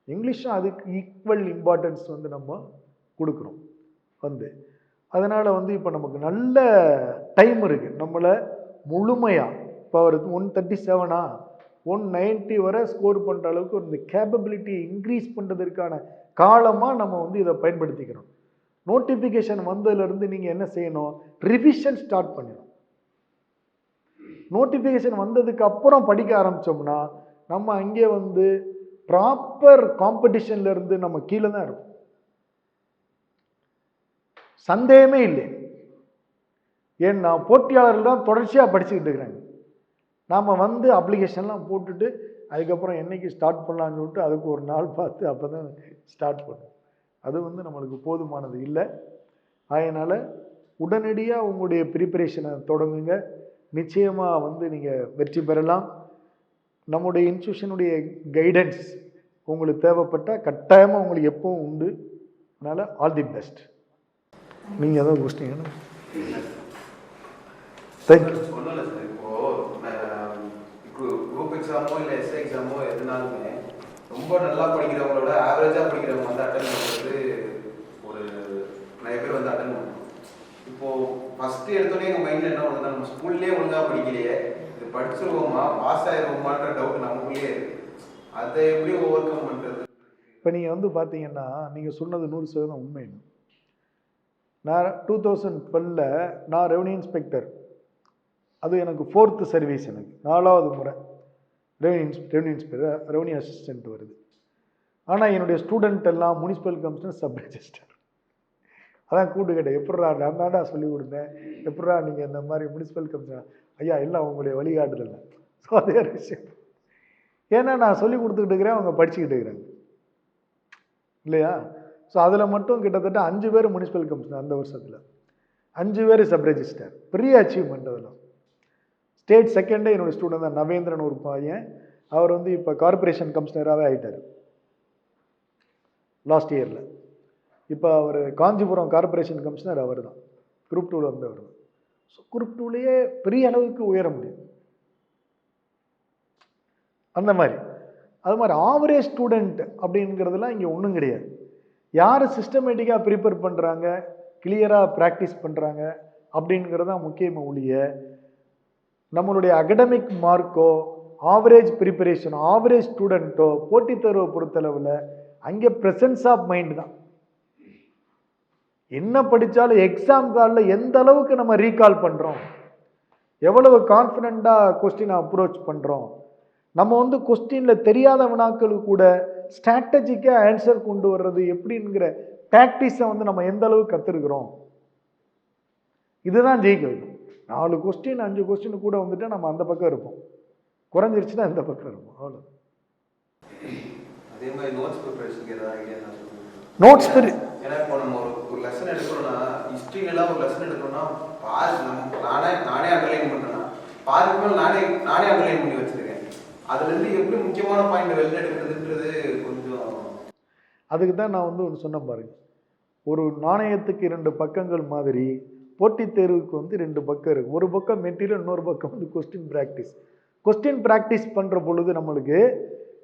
இங்கிலீஷும் அதுக்கு ஈக்குவல் இம்பார்ட்டன்ஸ் வந்து நம்ம கொடுக்குறோம் வந்து. அதனால் வந்து இப்போ நமக்கு நல்ல டைம் இருக்குது. நம்மளை முழுமையாக இப்போ ஒரு 137 190 வரை ஸ்கோர் பண்ணுற அளவுக்கு இந்த கேப்பபிலிட்டியை இன்க்ரீஸ் பண்ணுறதுக்கான காலமாக நம்ம வந்து இதை பயன்படுத்திக்கிறோம். நோட்டிஃபிகேஷன் வந்ததுலேருந்து நீங்கள் என்ன செய்யணும்? ரிவிஷன் ஸ்டார்ட் பண்ணிடணும். நோட்டிஃபிகேஷன் வந்ததுக்கு அப்புறம் படிக்க ஆரம்பித்தோம்னா நம்ம அங்கே வந்து ப்ராப்பர் காம்படிஷன்லேருந்து நம்ம கீழே தான் இருக்கும், சந்தேகமே இல்லை. ஏன்னா போட்டியாளர்கள் தான் தொடர்ச்சியாக படிச்சுக்கிட்டு இருக்கிறாங்க. நாம் வந்து அப்ளிகேஷன்லாம் போட்டுட்டு அதுக்கப்புறம் என்றைக்கு ஸ்டார்ட் பண்ணலான்னு சொல்லிட்டு அதுக்கு ஒரு நாள் பார்த்து அப்போ தான் ஸ்டார்ட் பண்ணும். அது வந்து நம்மளுக்கு போதுமானது இல்லை. அதனால் உடனடியாக உங்களுடைய ப்ரிப்பரேஷனை தொடங்குங்க. நிச்சயமாக வந்து நீங்கள் வெற்றி பெறலாம். நம்முடைய இன்ஸ்டியூஷனுடைய கைடன்ஸ் உங்களுக்கு தேவைப்பட்டால் கட்டாயமாக உங்களுக்கு எப்பவும் உண்டு. அதனால் ஆல் தி பெஸ்ட். நீங்கள் எதாவது கொஸ்டின்? தேங்க்யூ. எக்ஸாமோ இல்லை எஸ்ஐ எக்ஸாமோ எதுனாலுமே ரொம்ப நல்லா படிக்கிறவங்களோட ஆவரேஜாக படிக்கிறவங்க வந்து அட்டன் பண்ணுறது ஒரு நிறைய பேர் வந்து அட்டன் பண்ணுவோம். இப்போது ஃபஸ்ட்டு எடுத்தோடனே எங்கள் மைண்டில் என்ன ஒன்று நம்ம ஸ்கூல்லேயே ஒழுங்காக படிக்கலையே, இது படிச்சிருவோமா பாஸ் ஆயிடுவோமான்ற டவுட் நமக்குள்ளேயே இருக்குது. அதை எப்படி ஓவர் கம் பண்ணுறது? இப்போ நீங்கள் வந்து பார்த்தீங்கன்னா நீங்கள் சொன்னது 100% உண்மை. நான் 2012 நான் ரெவன்யூ இன்ஸ்பெக்டர், அது எனக்கு 4th சர்வீஸ், எனக்கு 4வது முறை ரெவன்யூ இன்ஸ்பெக்டர், ரெவன்யூ அசிஸ்டன்ட் வருது. ஆனால் என்னுடைய ஸ்டூடெண்ட் எல்லாம் முனிசிபல் கமிஷனர், சப் ரெஜிஸ்டர். அதான் கூட்டு கேட்டேன், எப்பட்றா நான் தாண்டா சொல்லி கொடுத்தேன், எப்பட்றா நீங்கள் இந்த மாதிரி முனிசிபல் கமிஷனர்? ஐயா எல்லாம் உங்களுடைய வழிகாட்டுதல். ஸோ அதே விஷயம், ஏன்னா நான் சொல்லி கொடுத்துக்கிட்டு இருக்கிறேன், அவங்க படிச்சுக்கிட்டு இருக்கிறாங்க இல்லையா? ஸோ அதில் மட்டும் கிட்டத்தட்ட 5 பேர் முனிசிபல் கமிஷனர் அந்த வருஷத்தில், 5 பேர் சப் ரெஜிஸ்டர். பெரிய அச்சீவ்மெண்ட் அதெல்லாம். ஸ்டேட் செகண்டே என்னோடய ஸ்டூடெண்ட் தான், நவேந்திரன் ஒரு பையன். அவர் வந்து இப்போ கார்பரேஷன் கமிஷனராகவே ஆகிட்டார் லாஸ்ட் இயரில். இப்போ அவர் காஞ்சிபுரம் கார்பரேஷன் கமிஷனர் அவர் தான், குரூப் 2 வந்தவர் தான். ஸோ குரூப் 2லேயே பெரிய அளவுக்கு உயர முடியும். அந்த மாதிரி அது மாதிரி ஆவரேஜ் ஸ்டூடெண்ட் அப்படிங்கிறதுலாம் இங்கே ஒன்றும் கிடையாது. யார் சிஸ்டமேட்டிக்காக ப்ரிப்பேர் பண்ணுறாங்க, கிளியராக ப்ராக்டிஸ் பண்ணுறாங்க அப்படிங்கிறது தான் முக்கியமாக ஒழிய, நம்மளுடைய அகடமிக் மார்க்கோ ஆவரேஜ் ப்ரிப்பரேஷனோ ஆவரேஜ் ஸ்டூடெண்ட்டோ போட்டித் தேர்வை பொறுத்தளவில் அங்கே ப்ரெசன்ஸ் ஆஃப் மைண்ட் தான். என்ன படித்தாலும் எக்ஸாம் காலில் எந்த அளவுக்கு நம்ம ரீகால் பண்ணுறோம், எவ்வளவு கான்ஃபிடெண்ட்டாக கொஸ்டினை அப்ரோச் பண்ணுறோம், நம்ம வந்து கொஸ்டினில் தெரியாத வினாக்களுக்கு கூட ஸ்ட்ராட்டஜிக்காக ஆன்சர் கொண்டு வர்றது எப்படிங்கிற ப்ராக்டிஸை வந்து நம்ம எந்த அளவுக்கு கற்றுருக்குறோம், இதுதான் ஜெயிக்க வைக்கும். 4 கொஸ்டின் 5 கொஸ்டின் கூட வந்துட்டு நம்ம அந்த பக்கம் இருப்போம், குறைஞ்சிருச்சுன்னா இந்த பக்கம் இருப்போம், அவ்வளோ. அதே மாதிரி நோட்ஸ் ப்ரிப்பரேஷனுக்கு ஏதாவது ஐடியா நான் சொல்லுவேன். நோட்ஸ் ஏன்னா இப்போ நம்ம ஒரு லெசன் எடுக்கிறோம்னா, ஹிஸ்ட்ரியிலலாம் ஒரு லெசன் எடுக்கிறோம்னா நானே அண்டர்லைன் பண்ணுறேன்னா பாதிக்கு மேலே நானே அண்டர்லைன் பண்ணி வச்சுருக்கேன். அதுலேருந்து எப்படி முக்கியமான பாயிண்ட் வெளில எடுக்கிறதுன்றது கொஞ்சம். அதுக்கு தான் நான் வந்து ஒன்று சொன்ன பாருங்க, ஒரு நாணயத்துக்கு 2 பக்கங்கள் மாதிரி போட்டித் தேர்வுக்கு வந்து 2 பக்கம் இருக்குது. ஒரு பக்கம் மெட்டீரியல், இன்னொரு பக்கம் வந்து கொஸ்டின் ப்ராக்டிஸ். கொஸ்டின் ப்ராக்டிஸ் பண்ணுற பொழுது நம்மளுக்கு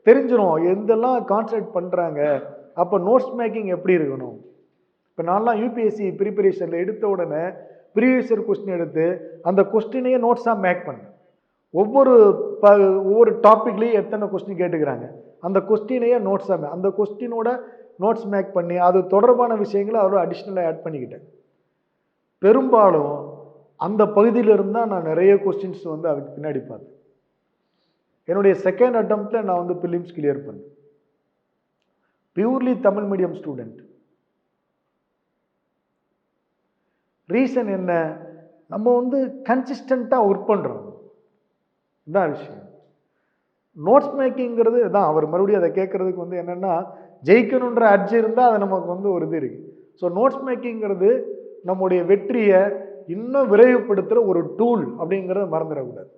தெரிஞ்சிடும் எந்தெல்லாம் கான்சன்ட்ரேட் பண்ணுறாங்க. அப்போ நோட்ஸ் மேக்கிங் எப்படி இருக்கணும். இப்போ நான்லாம் யூபிஎஸ்சி ப்ரிப்பரேஷனில் எடுத்த உடனே ப்ரீவியஸ் இயர் கொஸ்டின் எடுத்து அந்த கொஸ்டினையே நோட்ஸாக மேக் பண்ணேன். ஒவ்வொரு டாப்பிக்லேயும் எத்தனை கொஸ்டின் கேட்டுக்கிறாங்க, அந்த கொஸ்டினையே நோட்ஸாக அந்த கொஸ்டினோட நோட்ஸ் மேக் பண்ணி அது தொடர்பான விஷயங்களை அதோட அடிஷ்னலாக ஆட் பண்ணிக்கிட்டேன். பெரும்பாலும் அந்த பகுதியிலிருந்து தான் நான் நிறைய கொஸ்டின்ஸ் வந்து அதுக்கு பின்னாடி பார்த்தேன். என்னுடைய செகண்ட் அட்டம்ப்டில் நான் வந்து பிலிம்ஸ் கிளியர் பண்ணேன். Purely Tamil medium student. Reason என்ன, நம்ம வந்து கன்சிஸ்டண்ட்டாக ஒர்க் பண்ணுறோம், இதுதான் விஷயம். நோட்ஸ் மேக்கிங்கிறது தான் அவர் மறுபடியும் அதை கேட்குறதுக்கு வந்து என்னென்னா, ஜெயிக்கணுன்ற அர்ஜி இருந்தால் அது நமக்கு வந்து ஒரு இது இருக்குது. ஸோ நோட்ஸ் மேக்கிங்கிறது நம்முடைய வெற்றியை இன்னும் விரைவுபடுத்துகிற ஒரு டூல் அப்படிங்கிறத மறந்துடக்கூடாது.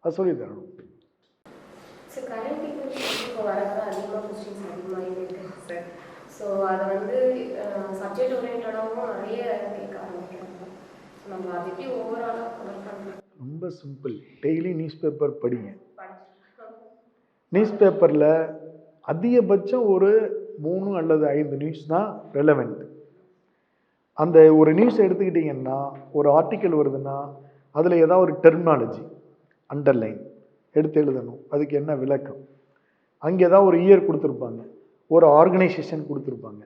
அது சொல்லி தரணும். ஸோ அதை வந்து சப்ஜெக்ட் ஓரியன்டாகவும் நிறைய கேட்க ஆரம்பிக்கிறாங்க. நம்ம அதை எப்படி ஓவராலாக கவர் பண்ணலாம்? ரொம்ப சிம்பிள். டெய்லி நியூஸ் பேப்பர் படிங்க. நியூஸ் பேப்பரில் அதிகபட்சம் ஒரு 3 அல்லது 5 நியூஸ் தான் ரெலவெண்ட். அந்த ஒரு நியூஸ் எடுத்துக்கிட்டிங்கன்னா, ஒரு ஆர்டிக்கல் வருதுன்னா அதில் ஏதாவது ஒரு டெர்மினாலஜி அண்டர்லைன் எடுத்து எழுதணும், அதுக்கு என்ன விளக்கம். அங்கே ஏதாவது ஒரு இயர் கொடுத்துருப்பாங்க, ஒரு ஆர்கனைசேஷன் கொடுத்துருப்பாங்க,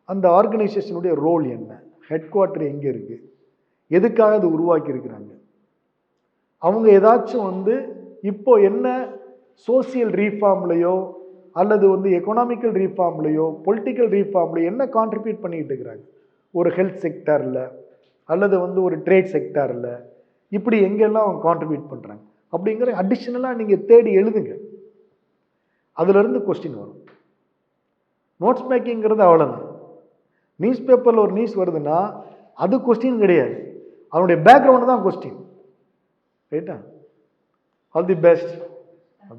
அந்த ஆர்கனைசேஷனுடைய ரோல் என்ன, ஹெட் குவார்ட்டர் எங்கே இருக்குது, எதுக்காக அது உருவாக்கி இருக்கிறாங்க, அவங்க ஏதாச்சும் வந்து இப்போ என்ன சோசியல் ரீஃபார்ம்லையோ அல்லது வந்து எக்கனாமிக்கல் ரீஃபார்ம்லையோ பொலிட்டிக்கல் ரீஃபார்ம்லையோ என்ன கான்ட்ரிபியூட் பண்ணிக்கிட்டு இருக்கிறாங்க, ஒரு ஹெல்த் செக்டாரில் அல்லது வந்து ஒரு ட்ரேட் செக்டாரில், இப்படி எங்கெல்லாம் அவங்க கான்ட்ரிபியூட் பண்ணுறாங்க அப்படிங்கிற அடிஷ்னலாக நீங்கள் தேடி எழுதுங்க. அதுலேருந்து கொஸ்டின் வரும். நோட்ஸ் மேக்கிங்கிறது அவ்வளோதான். நியூஸ் பேப்பரில் ஒரு நியூஸ் வருதுன்னா அது கொஸ்டின் கிடையாது, அதனுடைய பேக்ரவுண்டு தான் கொஸ்டின். ரைட்டா? All the best.